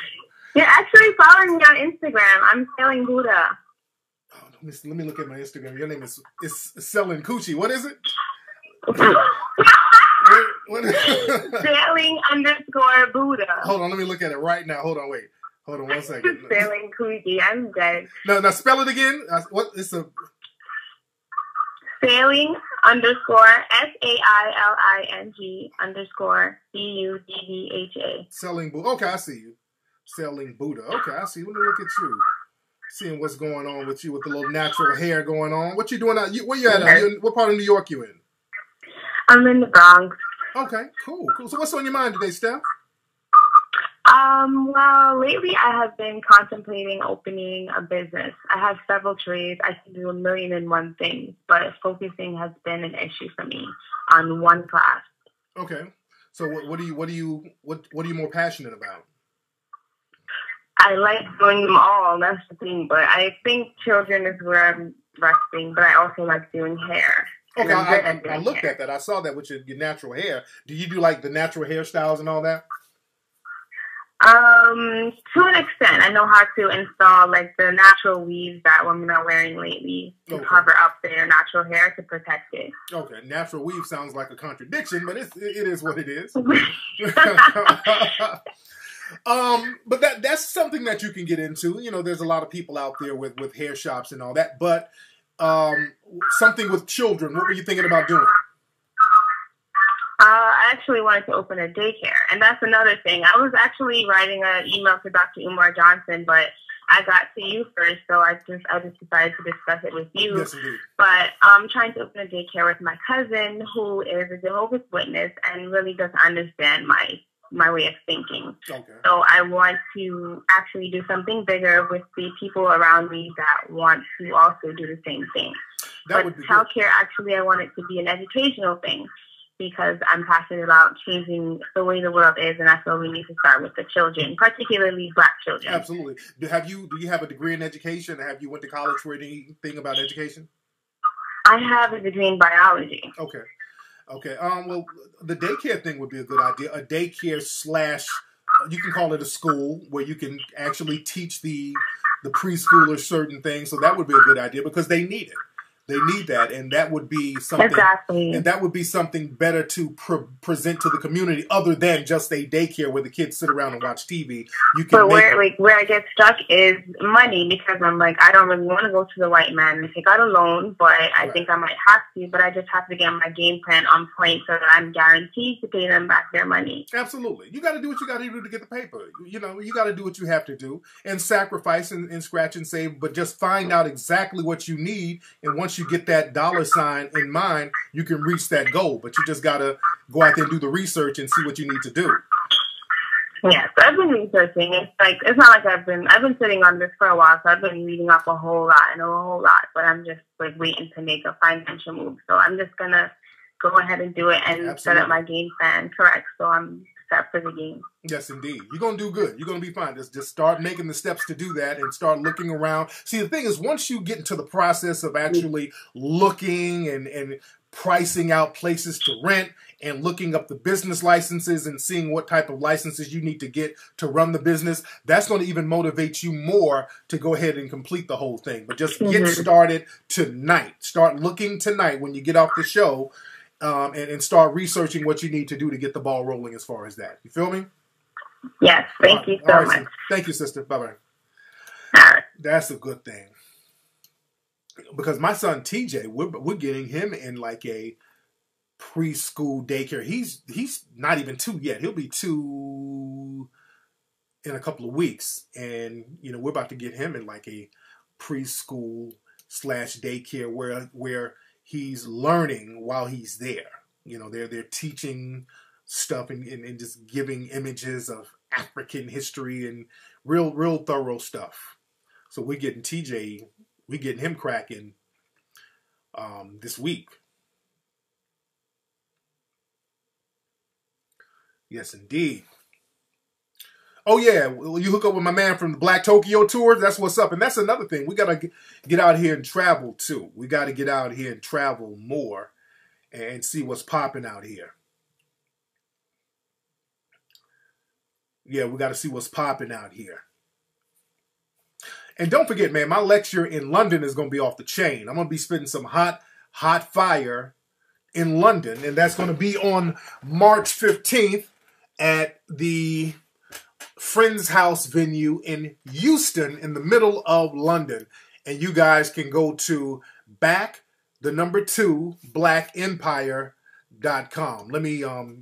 You're actually following me on Instagram. I'm Selling Buddha. Oh, let me look at my Instagram. Your name is Selling Coochie. What is it? What? Sailing_Buddha. Hold on, let me look at it right now. Hold on, wait. Hold on 1 second. Sailing Coochie. I'm dead. No, spell it again. What? It's a... Sailing_SAILING _BUDDHA. Selling Buddha. Okay, I see you. Selling Buddha. Okay, I see. Let me look at you. Seeing what's going on with you with the little natural hair going on. What you doing out? Where you at? What part of New York you in? I'm in the Bronx. Okay, cool. So what's on your mind today, Steph? Well, lately I have been contemplating opening a business. I have several trades. I can do 1,000,001 things, but focusing has been an issue for me on one class. Okay. So what are you more passionate about? I like doing them all. That's the thing. But I think children is where I'm resting. But I also like doing haar. Okay, I looked at that. I saw that with your natural hair. Do you do like the natural hairstyles and all that? To an extent, I know how to install like the natural weaves that women are wearing lately to cover up their natural hair to protect it. Okay, natural weave sounds like a contradiction, but it is what it is. But that's something that you can get into. You know, there's a lot of people out there with hair shops and all that, but something with children. What were you thinking about doing? I actually wanted to open a daycare, and that's another thing. I was actually writing an email to Dr. Umar Johnson, but I got to you first, so I just decided to discuss it with you. Yes, indeed. But I'm trying to open a daycare with my cousin, who is a Jehovah's Witness and really doesn't understand my way of thinking. Okay. So I want to actually do something bigger with the people around me that want to also do the same thing. But childcare, actually, I want it to be an educational thing, because I'm passionate about changing the way the world is, and I feel we need to start with the children, particularly Black children. Absolutely. Do you have a degree in education? Have you went to college for anything about education? I have a degree in biology. Okay. Well, the daycare thing would be a good idea. A daycare / you can call it a school where you can actually teach the preschoolers certain things. So that would be a good idea because they need it. They need that, and that would be something. Exactly. And that would be something better to present to the community, other than just a daycare where the kids sit around and watch TV. You can. But where I get stuck is money, because I'm like, I don't really want to go to the white man and take out a loan, but I think I might have to. But I just have to get my game plan on point so that I'm guaranteed to pay them back their money. Absolutely, you got to do what you got to do to get the paper. You know, you got to do what you have to do and sacrifice and scratch and save, but just find out exactly what you need, and once you get that dollar sign in mind, you can reach that goal. But you just got to go out there and do the research and see what you need to do. Yes, I've been researching. It's not like I've been sitting on this for a while, so I've been reading up a whole lot, but I'm just like waiting to make a financial move. So I'm just gonna go ahead and do it and set up my game plan correct. So I'm step for the game. Yes, indeed. You're going to do good. You're going to be fine. Just start making the steps to do that and start looking around. See, the thing is, once you get into the process of actually looking and pricing out places to rent and looking up the business licenses and seeing what type of licenses you need to get to run the business, that's going to even motivate you more to go ahead and complete the whole thing. But just get started tonight. Start looking tonight when you get off the show and start researching what you need to do to get the ball rolling as far as that. You feel me? Yes, thank you so much. Thank you, sister. Bye-bye. All right. That's a good thing. Because my son TJ, we're getting him in like a preschool daycare. He's not even 2 yet. He'll be 2 in a couple of weeks. And, you know, we're about to get him in like a preschool / daycare where he's learning while he's there. You know, they're teaching stuff and just giving images of African history and real thorough stuff. So we're getting TJ, we're getting him cracking this week. Yes, indeed. Oh, yeah. You hook up with my man from the Black Tokyo Tours. That's what's up. And that's another thing. We got to get out here and travel, too. We got to get out here and travel more and see what's popping out here. Yeah, we got to see what's popping out here. And don't forget, man, my lecture in London is going to be off the chain. I'm going to be spitting some hot fire in London. And that's going to be on March 15th at the Friends House venue in Euston in the middle of London. And you guys can go to blackempire.com. Let me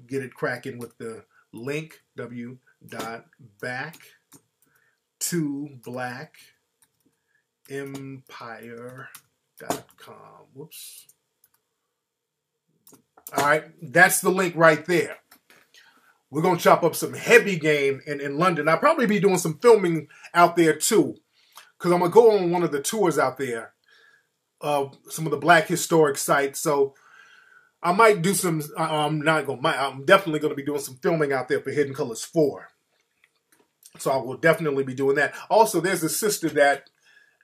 get it cracking with the link, w.back2blackempire.com. Whoops. All right, that's the link right there. We're going to chop up some heavy game in London. I'll probably be doing some filming out there too, because I'm going to go on one of the tours out there of some of the Black historic sites. So I might do some, I'm definitely going to be doing some filming out there for Hidden Colors 4. So I will definitely be doing that. Also, there's a sister that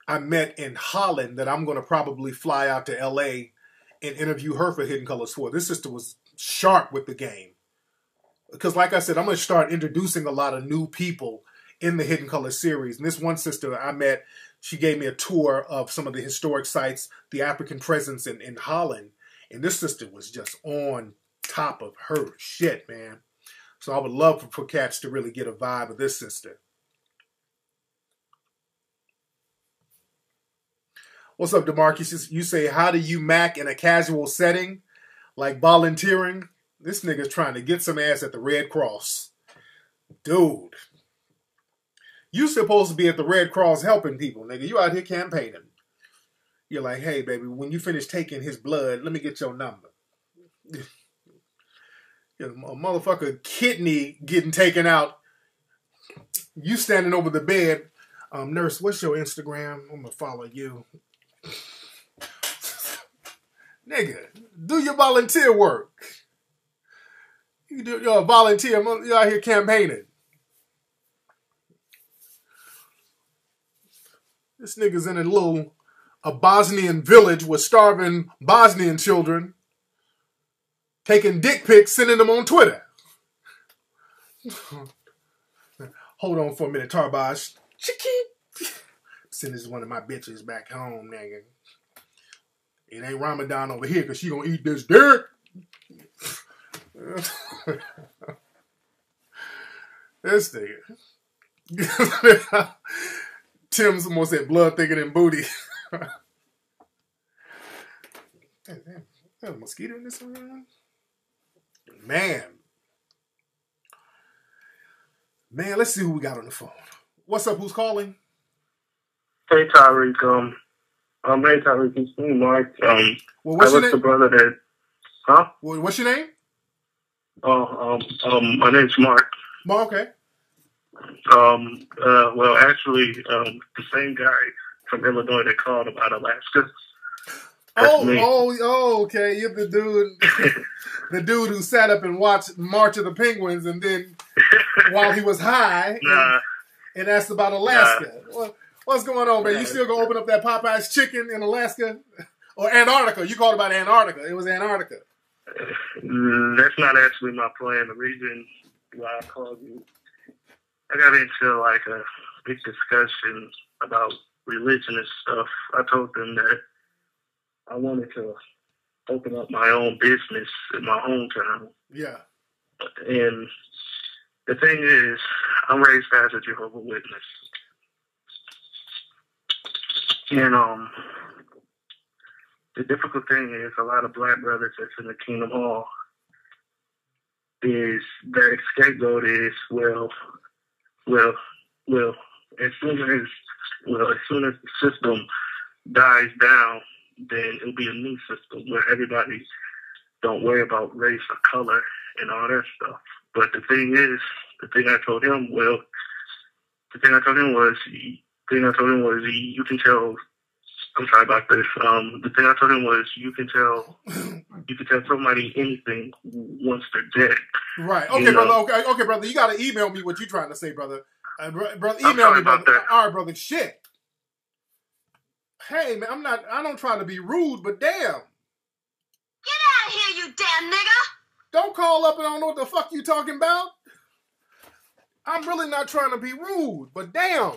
I met in Holland that I'm going to probably fly out to LA and interview her for Hidden Colors 4. This sister was sharp with the game. Because like I said, I'm going to start introducing a lot of new people in the Hidden Colors series. And this one sister I met, she gave me a tour of some of the historic sites, the African presence in Holland. And this sister was just on top of her shit, man. So I would love for cats to really get a vibe of this sister. What's up, DeMarcus? You say, how do you mac in a casual setting? Like volunteering? This nigga's trying to get some ass at the Red Cross. Dude. You supposed to be at the Red Cross helping people, nigga. You out here campaigning. You're like, hey, baby, when you finish taking his blood, let me get your number. A motherfucker kidney getting taken out. You standing over the bed. Nurse, what's your Instagram? I'm going to follow you. Nigga, do your volunteer work. You're a volunteer. You're out here campaigning. This nigga's in a Bosnian village with starving Bosnian children, taking dick pics, sending them on Twitter. Hold on for a minute, Tarbosh. Send this one of my bitches back home, nigga. It ain't Ramadan over here because she gonna eat this dick. This nigga. Tim's almost said blood thicker than booty. Damn, there's a mosquito in this one. Man, let's see who we got on the phone. What's up? Who's calling? Hey, Tariq. Hey, Tariq. It's me, Mark. Well, what's your name? The brother that. Huh? Well, what's your name? My name's Mark. Mark, okay. Well, actually, the same guy from Illinois that called about Alaska. Okay. You're the dude, the dude who sat up and watched March of the Penguins, and then while he was high, and asked about Alaska. What's going on, man? You still gonna open up that Popeye's chicken in Alaska or Antarctica? You called about Antarctica. It was Antarctica. That's not actually my plan. The reason why I called you, I got into like a big discussion about religion and stuff. I told them that I wanted to open up my own business in my hometown. Yeah. And the thing is, I'm raised as a Jehovah's Witness. And the difficult thing is a lot of black brothers that's in the Kingdom Hall is their scapegoat is as soon as the system dies down, then it'll be a new system where everybody don't worry about race or color and all that stuff. But the thing I told him was you can tell. I'm sorry about this. The thing I told him was you can tell somebody anything once they're dead. Right. Okay, brother. Okay, brother. You gotta email me what you're trying to say, brother. Brother, email me, brother. All right, brother. Shit. Hey, man, I don't try to be rude, but damn. Get out of here, you damn nigga! Don't call up and I don't know what the fuck you talking about. I'm really not trying to be rude, but damn.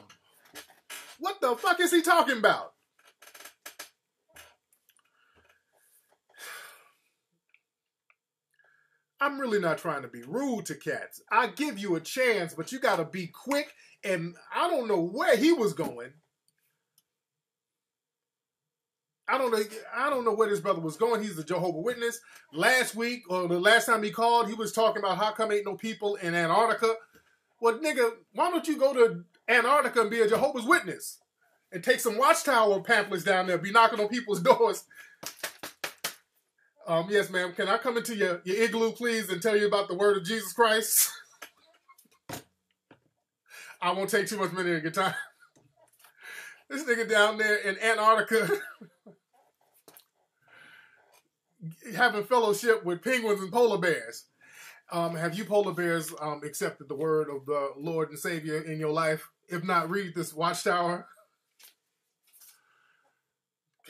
What the fuck is he talking about? I'm really not trying to be rude to cats. I give you a chance, but you gotta be quick, and I don't know where he was going. I don't know where this brother was going. He's a Jehovah's Witness. Last week, or the last time he called, he was talking about how come ain't no people in Antarctica. Well, nigga, why don't you go to Antarctica and be a Jehovah's Witness? And take some Watchtower pamphlets down there, be knocking on people's doors. Yes, ma'am. Can I come into your igloo, please, and tell you about the word of Jesus Christ? I won't take too much minute of your time. This nigga down there in Antarctica having fellowship with penguins and polar bears. Have you polar bears accepted the word of the Lord and Savior in your life? If not, read this Watchtower.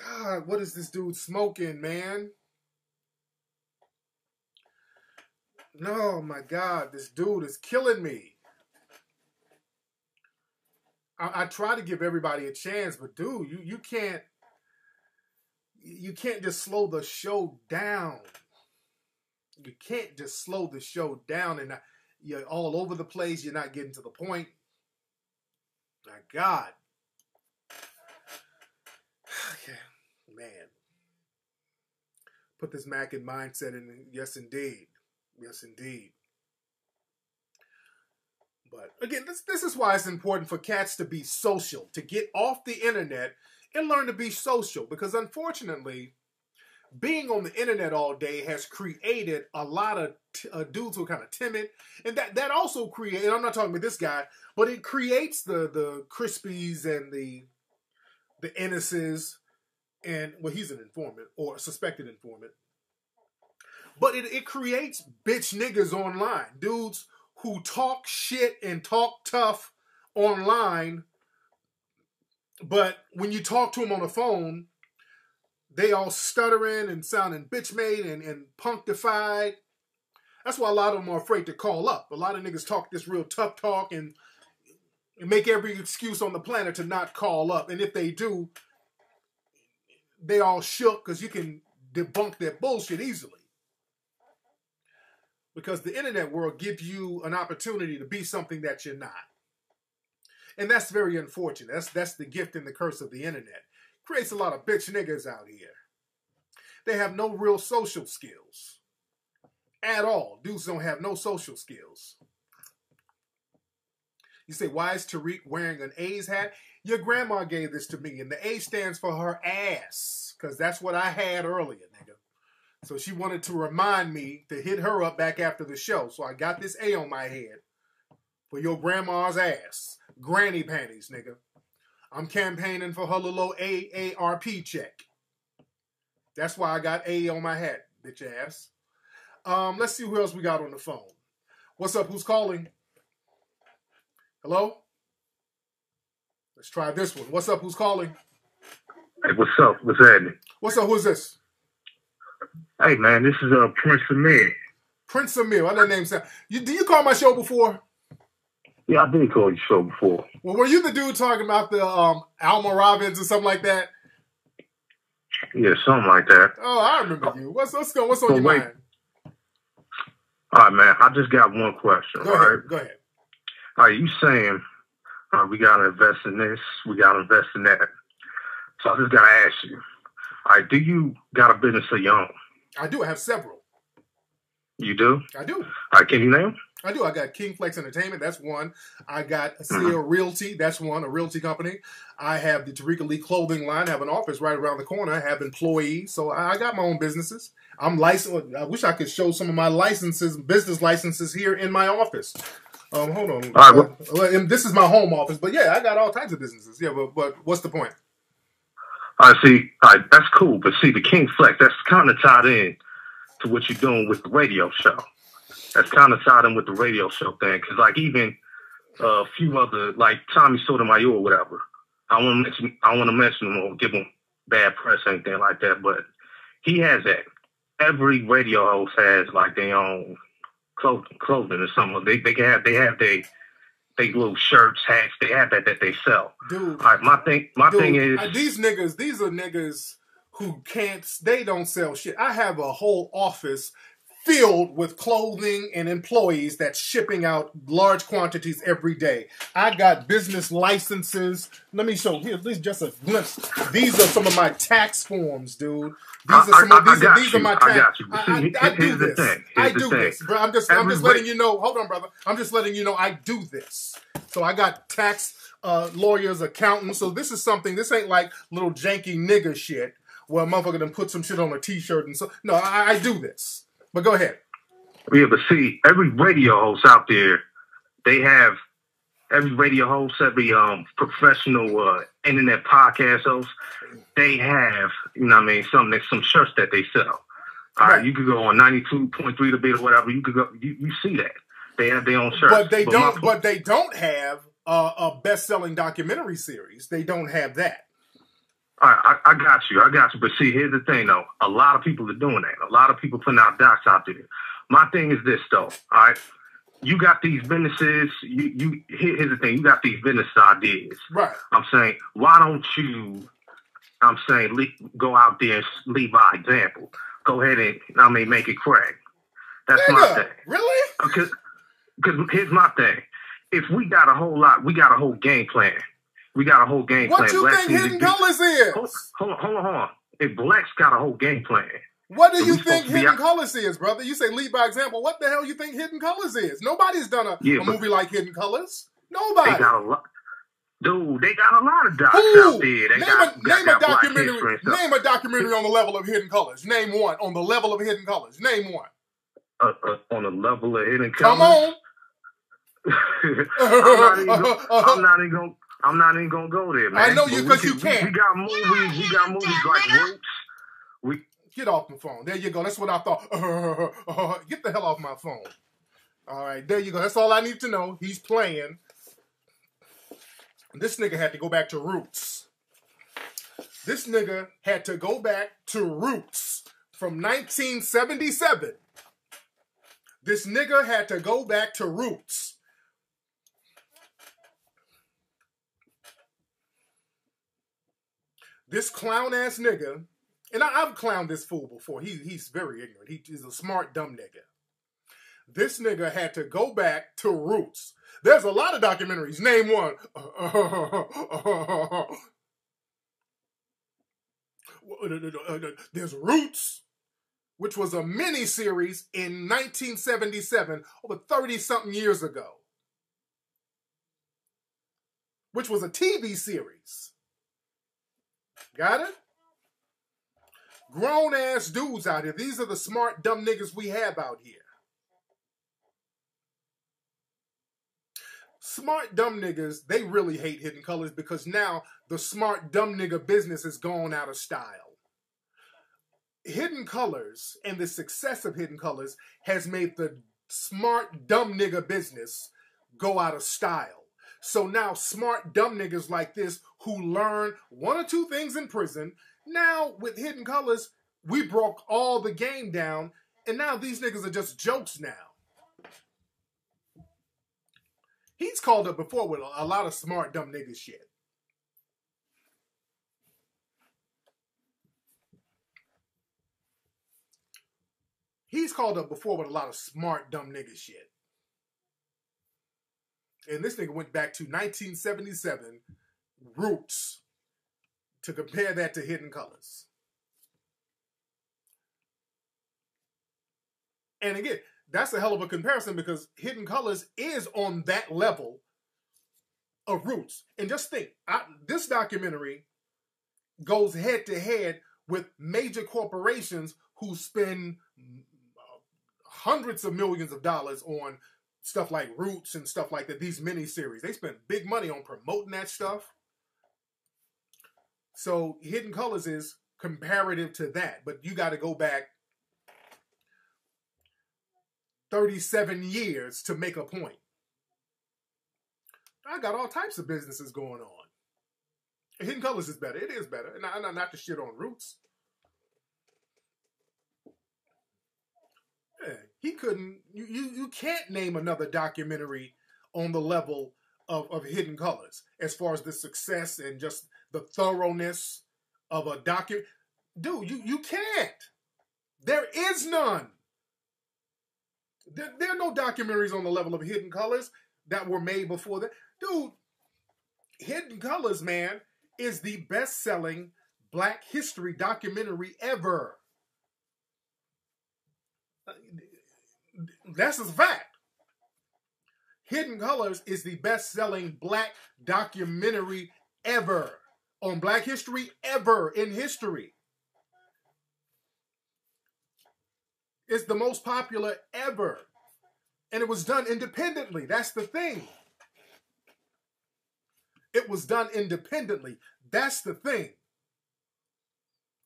God, what is this dude smoking, man? No, my God, this dude is killing me. I try to give everybody a chance, but dude, you can't just slow the show down. You can't just slow the show down, and you're all over the place. You're not getting to the point. My God. Okay, man. Put this Mac in mindset in. Yes, indeed. Yes, indeed. But again, this is why it's important for cats to be social, to get off the internet and learn to be social. Because unfortunately, being on the internet all day has created a lot of dudes who are kind of timid. And that also creates, I'm not talking about this guy, but it creates the Crispies and the Ennises. And, well, he's an informant or a suspected informant. But it creates bitch niggas online. Dudes who talk shit and talk tough online. But when you talk to them on the phone, they all stuttering and sounding bitch-made and punctified. That's why a lot of them are afraid to call up. A lot of niggas talk this real tough talk and make every excuse on the planet to not call up. And if they do, they all shook because you can debunk their bullshit easily. Because the internet world gives you an opportunity to be something that you're not. And that's very unfortunate. That's the gift and the curse of the internet. Creates a lot of bitch niggas out here. They have no real social skills. At all. Dudes don't have no social skills. You say, why is Tariq wearing an A's hat? Your grandma gave this to me, and the A stands for her ass. Because that's what I had earlier, nigga. So she wanted to remind me to hit her up back after the show. So I got this A on my head for your grandma's ass. Granny panties, nigga. I'm campaigning for her little AARP check. That's why I got A on my hat, bitch ass. Let's see who else we got on the phone. What's up? Who's calling? Hello? Let's try this one. What's up? Who's calling? Hey, what's up? What's happening? What's up? Who's this? Hey, man, this is Prince Amir. Prince Amir. What that name sound? Do you call my show before? Yeah, I did call your show before. Well, were you the dude talking about the Alma Robbins or something like that? Yeah, something like that. Oh, I remember you. What's on your mind? All right, man. I just got one question. Go ahead. All right, you saying we got to invest in this, we got to invest in that. So I just got to ask you, all right, do you got a business of your own? I do. I have several. You do? I do. All right, can you name them? I do. I got King Flex Entertainment. That's one. I got Sear Realty. That's one, a realty company. I have the Tariq Lee clothing line. I have an office right around the corner. I have employees. So I got my own businesses. I'm licensed. I wish I could show some of my licenses, business licenses here in my office. Hold on. All right, this is my home office. But yeah, I got all types of businesses. Yeah, but what's the point? All right, that's cool. But see, the King Flex, that's kind of tied in to what you're doing with the radio show. That's kind of tied in with the radio show thing. Because, like, even a few other, like Tommy Sotomayor or whatever, I want to mention him or give him bad press or anything like that, but he has that. Every radio host has, like, their own clothing or something. They have their little shirts, hats. They have that they sell. Dude. All right, my thing is... these are niggas who they don't sell shit. I have a whole office filled with clothing and employees that's shipping out large quantities every day. I got business licenses. Let me show you. At least just a glimpse. These are some of my tax forms, dude. These are my tax. I do this. I do this, bro. I'm just letting you know. Hold on, brother. I'm just letting you know I do this. So I got tax lawyers, accountants. So this is something. This ain't like little janky nigga shit where a motherfucker done put some shit on a t-shirt and so. No, I do this. But go ahead. Yeah, but see, every radio host out there, every radio host, every professional internet podcast host, they have, you know what I mean, some shirts that they sell. All right, you could go on 92.3 The Beat or whatever. You could go, you see that. They have their own shirts. But they don't have a best-selling documentary series. They don't have that. All right, I got you. But see, here's the thing, though. A lot of people are doing that. A lot of people putting out docs out there. My thing is this, though. All right, you got these businesses. Here's the thing. You got these business ideas. Right. I'm saying, why don't you? Go out there and lead by example. Go ahead and make it crack. That's my thing. Really? Because here's my thing. If we got a whole game plan. We got a whole game plan. What you think Hidden Colors is? Hold on. If Black's got a whole game plan. What do you think Hidden Colors is, brother? You say lead by example. What the hell you think Hidden Colors is? Nobody's done a movie like Hidden Colors. Nobody. They got a lot. Dude, they got a lot of docs out there. Name a documentary on the level of Hidden Colors. Name one on the level of Hidden Colors. Name one. On the level of Hidden Colors. Come on. I'm not even gonna go there, man. I know you because you can't. We got movies like Roots. Get off my phone. There you go. That's what I thought. Get the hell off my phone. All right, there you go. That's all I need to know. He's playing. This nigga had to go back to Roots. This nigga had to go back to Roots from 1977. This nigga had to go back to Roots. This clown-ass nigga, and I've clowned this fool before. He's very ignorant. He's a smart, dumb nigga. This nigga had to go back to Roots. There's a lot of documentaries. Name one. There's Roots, which was a mini-series in 1977, over 30-something years ago, which was a TV series. Got it? Grown-ass dudes out here. These are the smart, dumb niggas we have out here. Smart, dumb niggas, they really hate Hidden Colors because now the smart, dumb nigga business is gone out of style. Hidden Colors and the success of Hidden Colors has made the smart, dumb nigga business go out of style. So now smart, dumb niggas like this who learn one or two things in prison, now with Hidden Colors, we broke all the game down, and now these niggas are just jokes now. He's called up before with a lot of smart, dumb nigga shit. He's called up before with a lot of smart, dumb nigga shit. And this nigga went back to 1977 Roots to compare that to Hidden Colors. And again, that's a hell of a comparison because Hidden Colors is on that level of Roots. And just think, this documentary goes head to head with major corporations who spend hundreds of millions of dollars on stuff like Roots and stuff like that, these miniseries. They spend big money on promoting that stuff. So Hidden Colors is comparative to that. But you got to go back 37 years to make a point. I got all types of businesses going on. Hidden Colors is better. It is better. And not to shit on Roots. Yeah, he couldn't. You can't name another documentary on the level of Hidden Colors as far as the success and just the thoroughness of a document. Dude, you can't. There is none. There are no documentaries on the level of Hidden Colors that were made before that. Dude, Hidden Colors, man, is the best-selling Black history documentary ever. That's a fact. Hidden Colors is the best-selling Black documentary ever. On Black history, ever in history. It's the most popular ever. And it was done independently. That's the thing. It was done independently. That's the thing.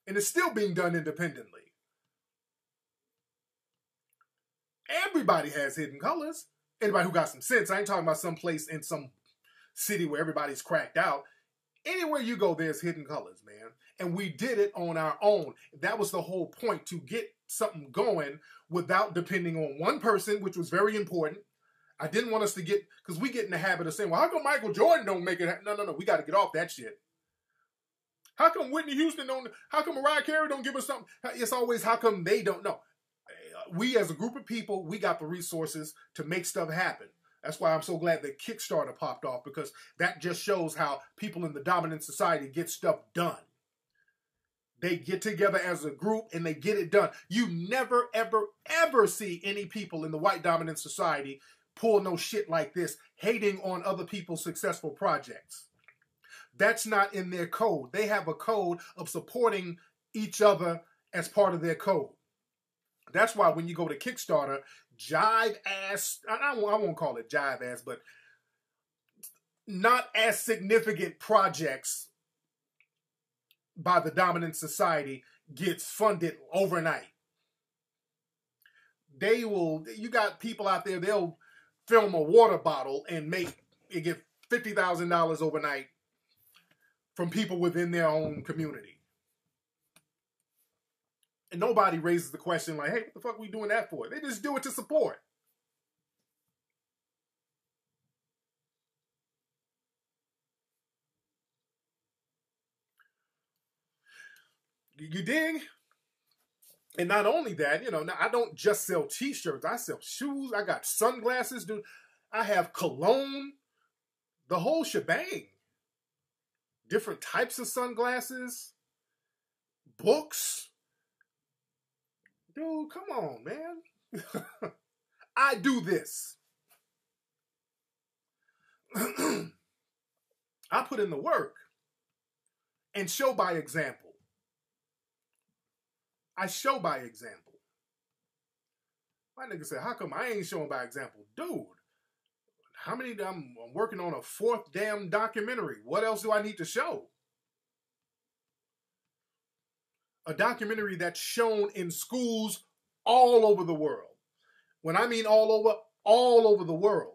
And it's still being done independently. Everybody has Hidden Colors. Anybody who got some sense. I ain't talking about some place in some city where everybody's cracked out. Anywhere you go, there's Hidden Colors, man. And we did it on our own. That was the whole point, to get something going without depending on one person, which was very important. I didn't want us to get, because we get in the habit of saying, well, how come Michael Jordan don't make it? No, we got to get off that shit. How come Whitney Houston don't, how come Mariah Carey don't give us something? It's always, how come they don't know? We as a group of people, we got the resources to make stuff happen. That's why I'm so glad that Kickstarter popped off, because that just shows how people in the dominant society get stuff done. They get together as a group and they get it done. You never, ever, ever see any people in the white dominant society pull no shit like this, hating on other people's successful projects. That's not in their code. They have a code of supporting each other as part of their code. That's why when you go to Kickstarter, jive ass, I won't call it jive ass, but not as significant projects by the dominant society gets funded overnight. You got people out there, they'll film a water bottle and get $50,000 overnight from people within their own community. And nobody raises the question like, hey, what the fuck are we doing that for? They just do it to support. You dig? And not only that, now I don't just sell t-shirts. I sell shoes. I got sunglasses, dude. I have cologne. The whole shebang. Different types of sunglasses. Books. Dude, come on, man. I do this. I put in the work and show by example. I show by example. My nigga said, how come I ain't showing by example? Dude, how many, I'm working on a 4th damn documentary. What else do I need to show? A documentary that's shown in schools all over the world. When I mean all over the world.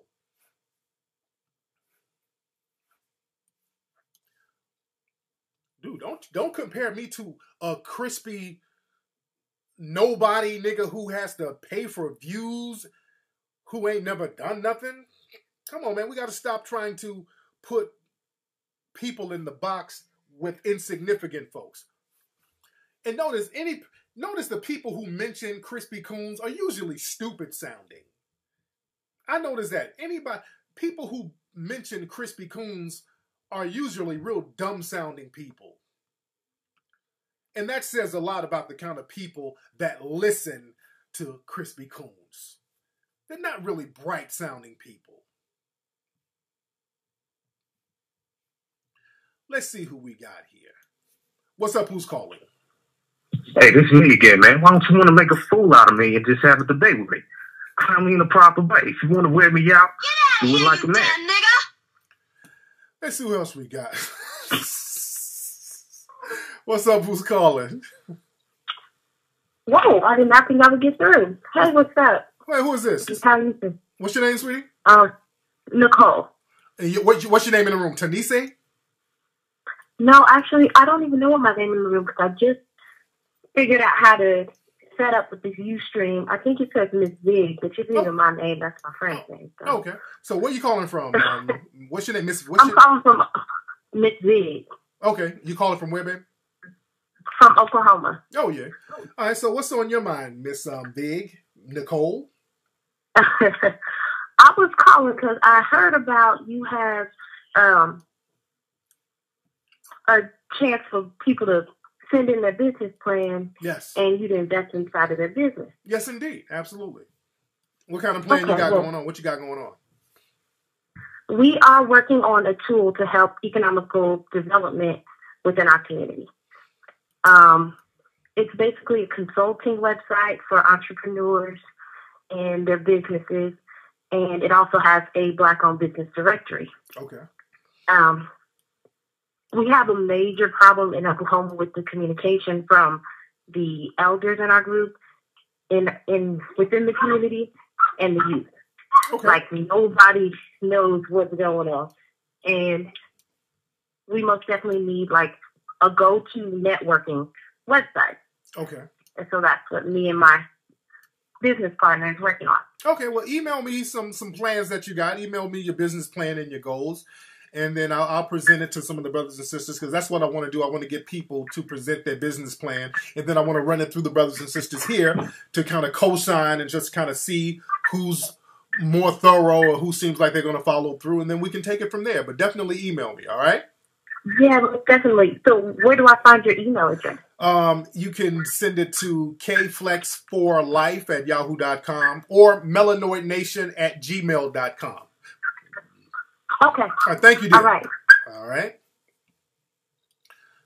Dude, don't compare me to a crispy nobody nigga who has to pay for views, who ain't never done nothing. Come on, man. We got to stop trying to put people in the box with insignificant folks. And notice the people who mention Crispy Coons are usually stupid sounding. I noticed that. People who mention Crispy Coons are usually real dumb sounding people. And that says a lot about the kind of people that listen to Crispy Coons. They're not really bright sounding people. Let's see who we got here. What's up? Who's calling? Hey, this is me again, man. Why don't you want to make a fool out of me and just have a debate with me? I mean, in a proper way. If you want to wear me out, do it like a man. Let's see who else we got. What's up? Who's calling? Whoa, I did not think I would get through. Hey, what's up? Wait, who is this? How you doing? What's your name, sweetie? Nicole. And what's your name in the room? Tanise? No, actually, I don't even know what my name in the room because I just figured out how to set up with this Ustream. I think it says Miss Vig, but it's even my name. That's my friend's name. So. Okay. So where are you calling from? What's your name, Miss? I'm calling from Miss Vig. Okay. You calling from where, babe? From Oklahoma. Oh, yeah. All right. So what's on your mind, Miss Vig? Nicole? I was calling because I heard about you have a chance for people to send in their business plan. Yes. And you'd invest inside of their business. Yes, indeed. Absolutely. What kind of plan you got going on? What you got going on? We are working on a tool to help economical development within our community. It's basically a consulting website for entrepreneurs and their businesses, and it also has a Black-owned business directory. Okay. We have a major problem in Oklahoma with the communication from the elders in our group, within the community, and the youth. Okay. Like, nobody knows what's going on. And we most definitely need, like, a go-to networking website. Okay. And so that's what me and my business partner is working on. Okay, well, email me some plans that you got. Email me your business plan and your goals. And then I'll present it to some of the brothers and sisters because that's what I want to do. I want to get people to present their business plan. And then I want to run it through the brothers and sisters here to kind of co-sign and just kind of see who's more thorough or who seems like they're going to follow through. And then we can take it from there. But definitely email me, all right? Yeah, definitely. So where do I find your email address? You can send it to kflex4life@yahoo.com or melanoidnation@gmail.com. Okay. All right, thank you, dear. All right. All right.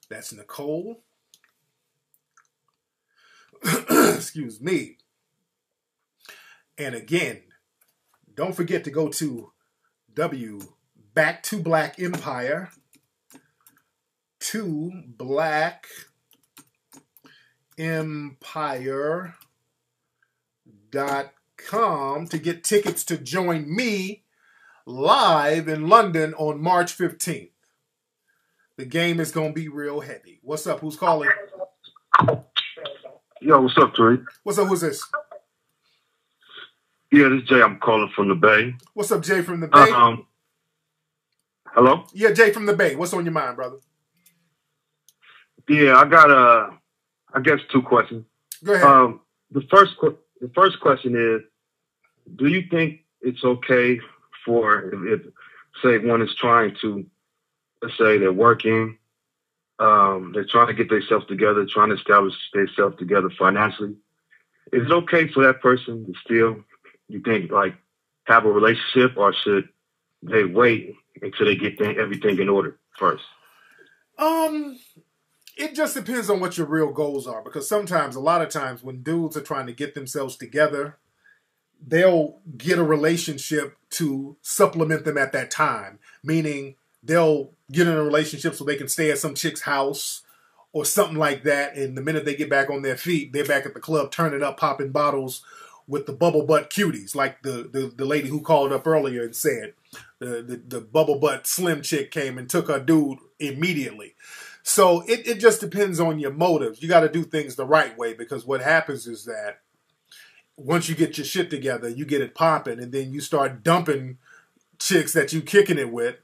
That's Nicole. Excuse me. And again, don't forget to go to Back to Black Empire, to Black Empire.com to get tickets to join me live in London on March 15th. The game is going to be real heavy. What's up? Who's calling? Yo, what's up, Tariq? What's up? Who's this? Yeah, this is Jay. I'm calling from the Bay. What's up, Jay from the Bay? Hello? Yeah, Jay from the Bay. What's on your mind, brother? Yeah, I got, I guess, 2 questions. Go ahead. The first question is, do you think it's okay for if say one is trying to, let's say they're working, they're trying to get themselves together, trying to establish themselves together financially. Is it okay for that person to still, you think, like, have a relationship, or should they wait until they get everything in order first? It just depends on what your real goals are, because sometimes, a lot of times, when dudes are trying to get themselves together, they'll get a relationship to supplement them at that time. Meaning, they'll get in a relationship so they can stay at some chick's house, or something like that. And the minute they get back on their feet, they're back at the club, turning up, popping bottles with the bubble butt cuties, like the lady who called up earlier and said the bubble butt slim chick came and took her dude immediately. So it just depends on your motives. You got to do things the right way, because what happens is that once you get your shit together, you get it popping, and then you start dumping chicks that you kicking it with.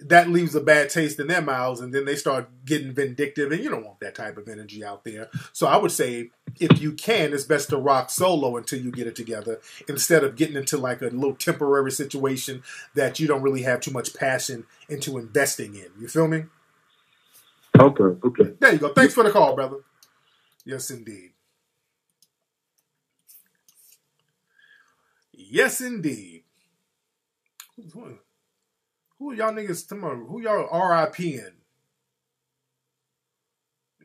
That leaves a bad taste in their mouths, and then they start getting vindictive, and you don't want that type of energy out there. So I would say, if you can, it's best to rock solo until you get it together, instead of getting into like a little temporary situation that you don't really have too much passion into investing in. You feel me? Okay. There you go. Thanks for the call, brother. Yes, indeed. Yes, indeed. Who y'all niggas tomorrow? Who y'all RIPing?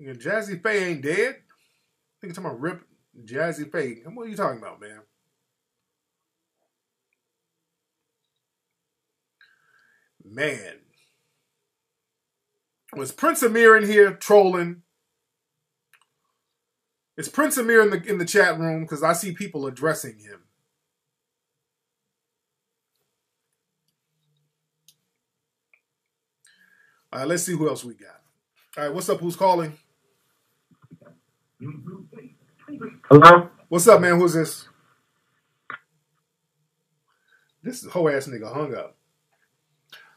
Jazzy Faye ain't dead. Nigga talking about Rip Jazzy Faye. What are you talking about, man? Man. Was Prince Amir in here trolling? Is Prince Amir in the chat room? Because I see people addressing him. All right, let's see who else we got. All right, what's up? Who's calling? Hello? What's up, man? Who's this? This whole ass nigga hung up.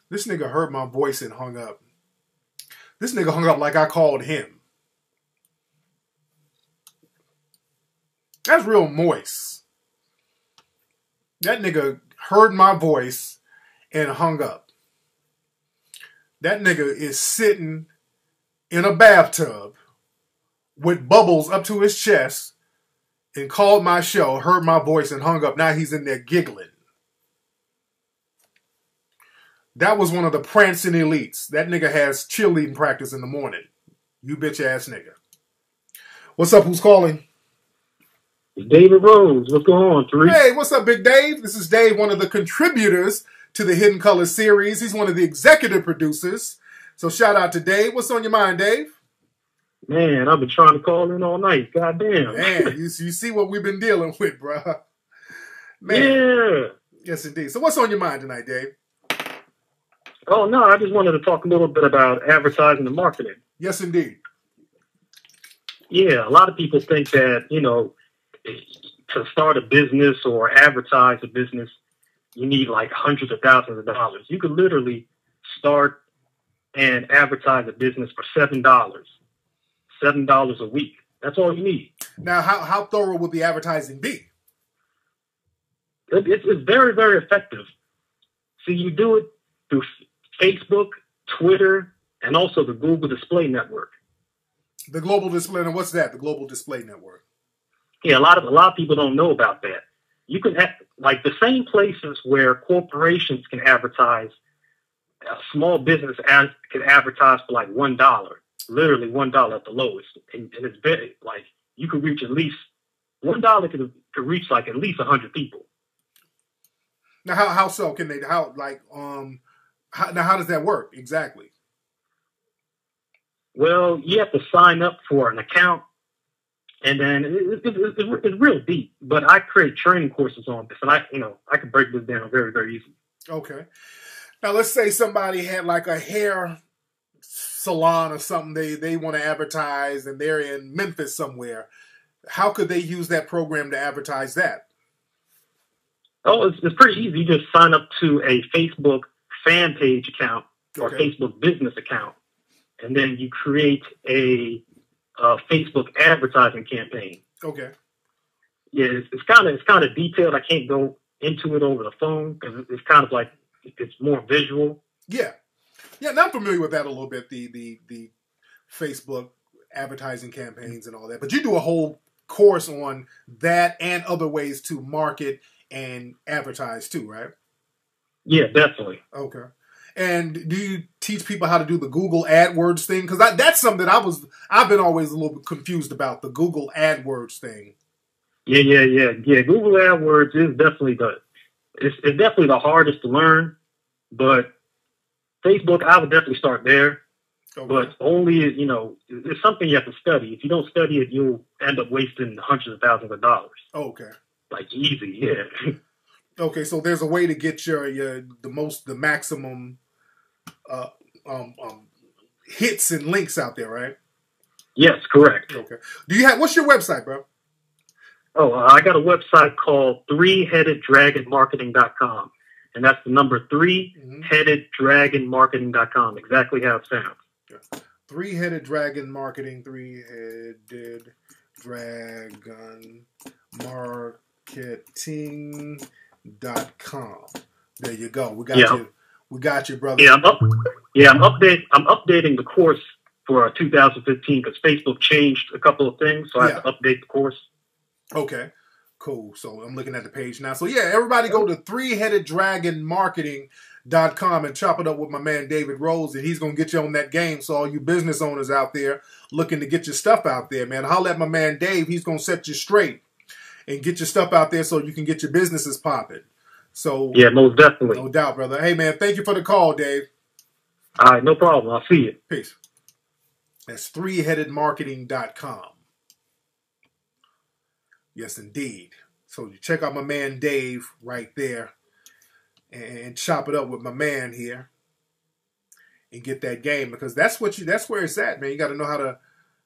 This nigga heard my voice and hung up. This nigga hung up like I called him. That's real moist. That nigga heard my voice and hung up. That nigga is sitting in a bathtub with bubbles up to his chest and called my show, heard my voice and hung up. Now he's in there giggling. That was one of the prancing elites. That nigga has cheerleading practice in the morning. You bitch ass nigga. What's up? Who's calling? David Rose. What's going on, Tariq? Hey, what's up, Big Dave? This is Dave, one of the contributors to the Hidden Colors series. He's one of the executive producers. So shout out to Dave. What's on your mind, Dave? Man, I've been trying to call in all night. Goddamn. Man, you see what we've been dealing with, bro. Man. Yeah. Yes, indeed. So what's on your mind tonight, Dave? Oh, no, I just wanted to talk a little bit about advertising and marketing. Yes, indeed. Yeah, a lot of people think that, to start a business or advertise a business, you need like hundreds of thousands of dollars. You could literally start and advertise a business for $7. $7 a week. That's all you need. Now, how thorough will the advertising be? It's very, very effective. So you do it through Facebook, Twitter, and also the Google Display Network. The Global Display, and what's that? The Global Display Network. Yeah, a lot of people don't know about that. You can like the same places where corporations can advertise, a small business can advertise for like $1, literally $1 at the lowest, and it's very like you could reach at least $1 could reach like at least 100 people. Now, how so? Can they how does that work exactly? Well, you have to sign up for an account, and then it's real deep. But I create training courses on this, and I can break this down very, very easily. Okay. Now, let's say somebody had like a hair salon or something they want to advertise, and they're in Memphis somewhere. How could they use that program to advertise that? Oh, it's pretty easy. You just sign up to a Facebook fan page account or Facebook business account, and then you create a Facebook advertising campaign. Okay. Yeah, it's kind of detailed. I can't go into it over the phone because it's kind of like it's more visual. Yeah. And I'm familiar with that a little bit. The Facebook advertising campaigns and all that. But you do a whole course on that and other ways to market and advertise too, right? Yeah, definitely. Okay. And do you teach people how to do the Google AdWords thing? Because that's something that I've been always a little bit confused about, the Google AdWords thing. Yeah. Google AdWords is definitely it's definitely the hardest to learn, but Facebook, I would definitely start there. Okay. But only, it's something you have to study. If you don't study it, you'll end up wasting hundreds of thousands of dollars. Okay. Like easy, yeah. Okay, so there's a way to get the maximum hits and links out there, right? Yes, correct. Okay. What's your website, bro? Oh, I got a website called 3headeddragonmarketing.com. And that's the number 3headeddragonmarketing.com. Exactly how it sounds. Yeah. 3-headed dragon marketing, 3-headed dragon marketing.com. There you go. We got you. We got you, brother. Yeah, I'm updating the course for 2015 because Facebook changed a couple of things, so I have to update the course. Okay, cool. So I'm looking at the page now. So yeah, everybody go to 3headeddragonmarketing.com and chop it up with my man David Rose, and he's gonna get you on that game. So all you business owners out there looking to get your stuff out there, man, holla at my man Dave. He's gonna set you straight and get your stuff out there so you can get your businesses popping. So yeah, most definitely. No doubt, brother. Hey man, thank you for the call, Dave. All right, no problem. I'll see you. Peace. That's 3headedmarketing.com. Yes, indeed. So you check out my man Dave right there and chop it up with my man here and get that game, because that's where it's at, man. You got to know how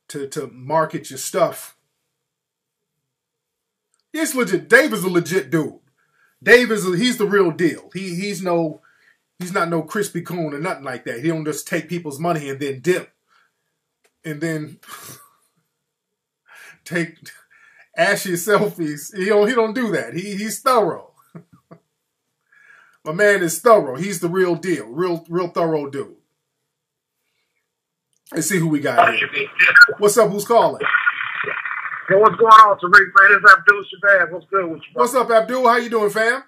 to market your stuff. It's legit. Dave is a legit dude. He's the real deal. He's not no Krispy Kreme or nothing like that. He don't just take people's money and then dip and then take ashy selfies. He don't do that. He's thorough. My man is thorough. He's the real deal. Real thorough dude. Let's see who we got here. What's up? Who's calling? Hey, what's going on, Tariq, man? It's Abdul Shabazz. What's good with you, bro? What's up, Abdul? How you doing, fam?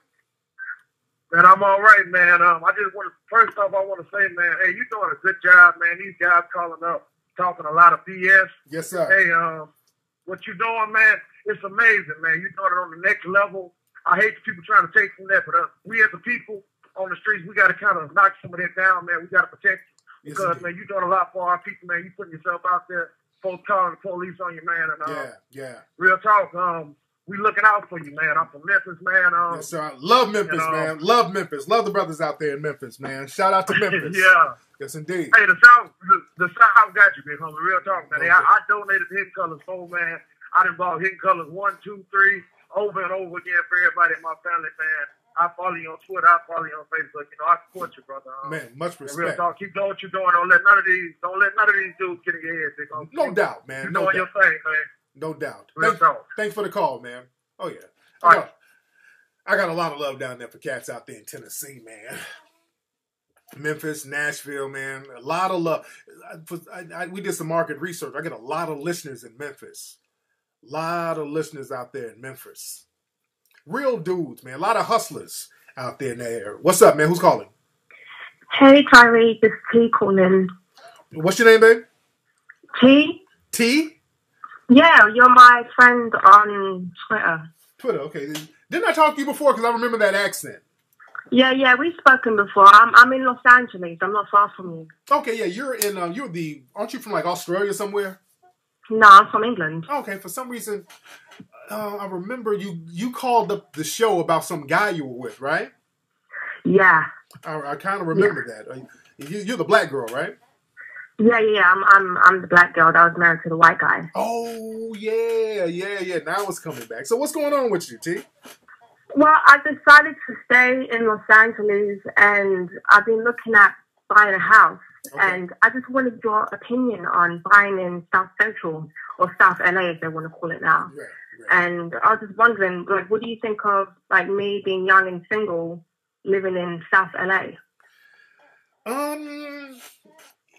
Man, I'm all right, man. First off, I want to say, man, hey, you doing a good job, man. These guys calling up, talking a lot of BS. Yes, sir. Hey, what you doing, man, it's amazing, man. You're doing it on the next level. I hate the people trying to take from that, but we as the people on the streets, we got to kind of knock some of that down, man. We got to protect you. Because, man, you're doing a lot for our people, man. You putting yourself out there, folks calling the police on you, man. And, real talk, we looking out for you, man. I'm from Memphis, man. Yes, sir. I love Memphis, man. Love Memphis. Love the brothers out there in Memphis, man. Shout out to Memphis. Yeah. Yes, indeed. Hey, the South got you, big homie. Real talk, man. Okay. I donated Hidden Colors 4, man. I done bought Hidden Colors 1, 2, 3 over and over again for everybody in my family, man. I follow you on Twitter. I follow you on Facebook. I support you, brother. Man, much respect. Real talk. Keep doing what you're doing. Don't let none of these dudes get in your head, big homie. No doubt, man. You're doing your thing, man. No doubt. Real talk. Thanks for the call, man. Oh, yeah. I got a lot of love down there for cats out there in Tennessee, man. Memphis, Nashville, man. A lot of love. We did some market research. I get a lot of listeners in Memphis. A lot of listeners out there in Memphis. Real dudes, man. A lot of hustlers out there in the area. What's up, man? Who's calling? Hey, Tariq. It's T calling. What's your name, babe? T. T? Yeah, you're my friend on Twitter. Twitter, okay. Didn't I talk to you before? Because I remember that accent. Yeah, we've spoken before. I'm in Los Angeles. I'm not far from you. Okay, yeah, aren't you from like Australia somewhere? No, I'm from England. Okay, for some reason, I remember you called up the show about some guy you were with, right? Yeah. I kind of remember that. You're the black girl, right? Yeah. I'm the black girl that was married to the white guy. Oh, yeah. Now it's coming back. So what's going on with you, T? Well, I decided to stay in Los Angeles, and I've been looking at buying a house. Okay. And I just wanted your opinion on buying in South Central, or South LA, as they want to call it now. Right. And I was just wondering, like, what do you think of, like, me being young and single, living in South LA?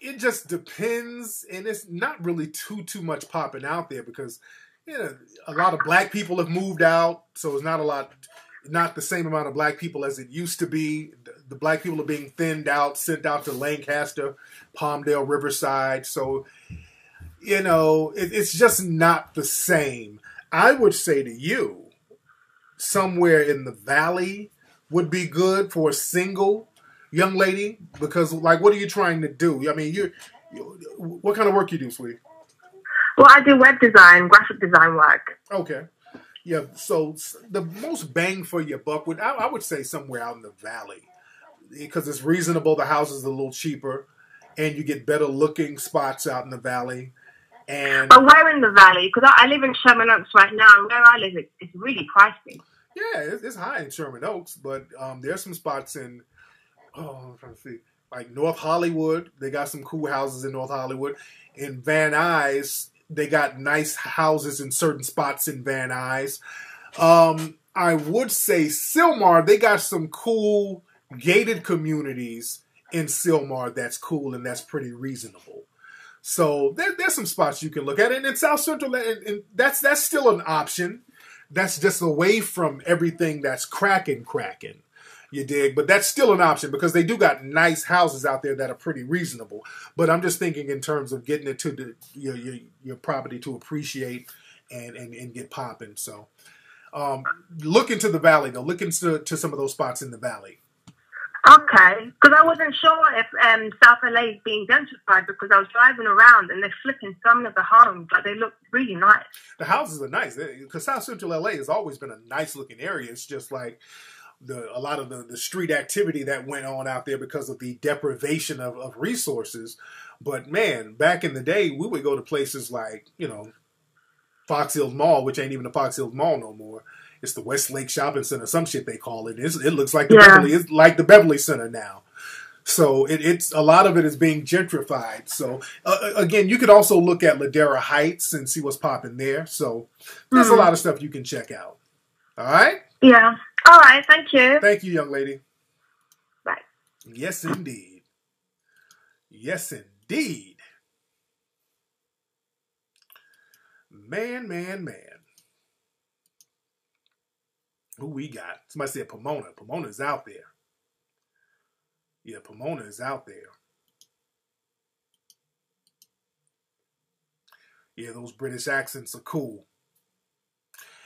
It just depends, and it's not really too much popping out there because, a lot of black people have moved out, so it's not the same amount of black people as it used to be. The black people are being thinned out, sent out to Lancaster, Palmdale, Riverside. So, it's just not the same. I would say to you, somewhere in the valley would be good for a single young lady, because, like, what are you trying to do? I mean, What kind of work you do, sweetie? Well, I do web design, graphic design work. Okay. Yeah, so the most bang for your buck I would say somewhere out in the valley, because it's reasonable. The house is a little cheaper, and you get better looking spots out in the valley. But where in the valley? Because I live in Sherman Oaks right now, and where I live, it's really pricey. Yeah, it's high in Sherman Oaks, but there's some spots in, I'm trying to see, like North Hollywood. They got some cool houses in North Hollywood. In Van Nuys, they got nice houses in certain spots in Van Nuys. I would say Sylmar, they got some cool gated communities in Sylmar that's cool and that's pretty reasonable. So there's some spots you can look at. And in South Central, and that's still an option. That's just away from everything that's cracking. You dig? But that's still an option because they do got nice houses out there that are pretty reasonable. But I'm just thinking in terms of getting it to your property to appreciate and get popping. So look into the valley, though. Look into some of those spots in the valley. Okay, because I wasn't sure if South LA is being gentrified because I was driving around and they're flipping some of the homes, but they look really nice. The houses are nice because South Central LA has always been a nice looking area. It's just like a lot of the street activity that went on out there because of the deprivation of resources. But man, back in the day, we would go to places like, Fox Hills Mall, which ain't even the Fox Hills Mall no more. It's the Westlake Shopping Center, some shit they call it. It looks like the Beverly Center now. So it's a lot of it is being gentrified. So again, you could also look at Ladera Heights and see what's popping there. So there's a lot of stuff you can check out. All right? Yeah. All right. Thank you. Thank you, young lady. Bye. Yes, indeed. Yes, indeed. Man. Who we got? Somebody said Pomona. Pomona's out there. Yeah, Pomona is out there. Yeah, those British accents are cool.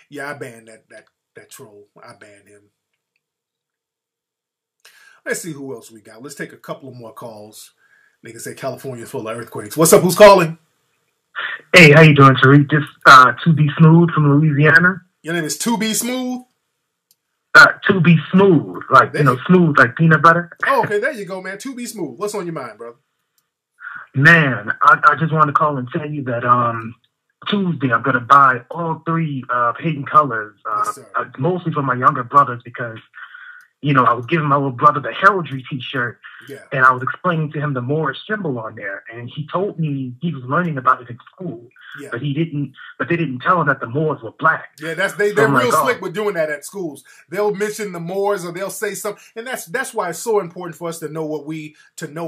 Yeah, I banned that troll. I banned him. Let's see who else we got. Let's take a couple of more calls. Nigga say California's full of earthquakes. What's up? Who's calling? Hey, how you doing, Tariq? This To Be Smooth from Louisiana. Your name is To Be Smooth? To Be Smooth, like, smooth like peanut butter. Oh, okay, there you go, man. To Be Smooth. What's on your mind, brother? Man, I just wanted to call and tell you that Tuesday I'm going to buy all 3 Hidden Colors, mostly for my younger brothers because, I was giving my little brother the heraldry T-shirt, and I was explaining to him the Moorish symbol on there, and he told me he was learning about it in school, but they didn't tell him that the Moors were black. Yeah, they're real slick with doing that at schools. They'll mention the Moors or they'll say something, and that's why it's so important for us to know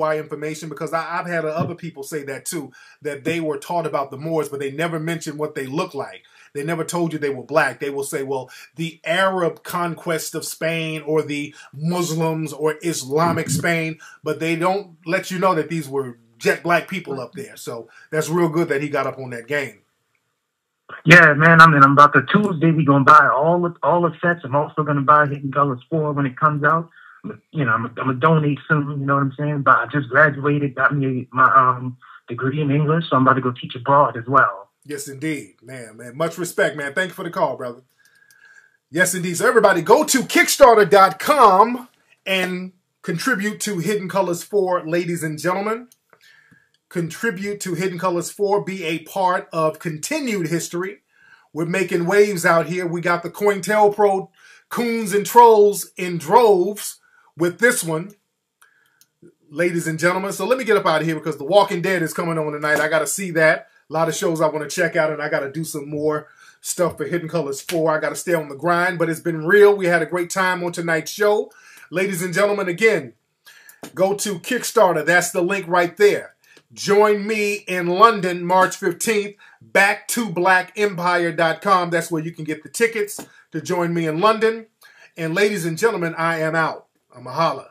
our information, because I've had other people say that too, that they were taught about the Moors, but they never mentioned what they look like. They never told you they were black. They will say, well, the Arab conquest of Spain or the Muslims or Islamic Spain, but they don't let you know that these were jet black people up there. So that's real good that he got up on that game. Yeah, man. I'm about to Tuesday. We're going to buy all the sets. I'm also going to buy Hidden Colors 4 when it comes out. I'm going to donate soon, you know what I'm saying? But I just graduated, got me my degree in English, so I'm about to go teach abroad as well. Yes, indeed. Man. Much respect, man. Thank you for the call, brother. Yes, indeed. So everybody go to Kickstarter.com and contribute to Hidden Colors 4, ladies and gentlemen. Contribute to Hidden Colors 4. Be a part of continued history. We're making waves out here. We got the COINTELPRO coons and trolls in droves with this one, ladies and gentlemen. So let me get up out of here because The Walking Dead is coming on tonight. I got to see that. A lot of shows I want to check out, and I got to do some more stuff for Hidden Colors 4. I got to stay on the grind, but it's been real. We had a great time on tonight's show. Ladies and gentlemen, again, go to Kickstarter. That's the link right there. Join me in London, March 15th, backtoblackempire.com. That's where you can get the tickets to join me in London. And ladies and gentlemen, I am out. I'm a holla.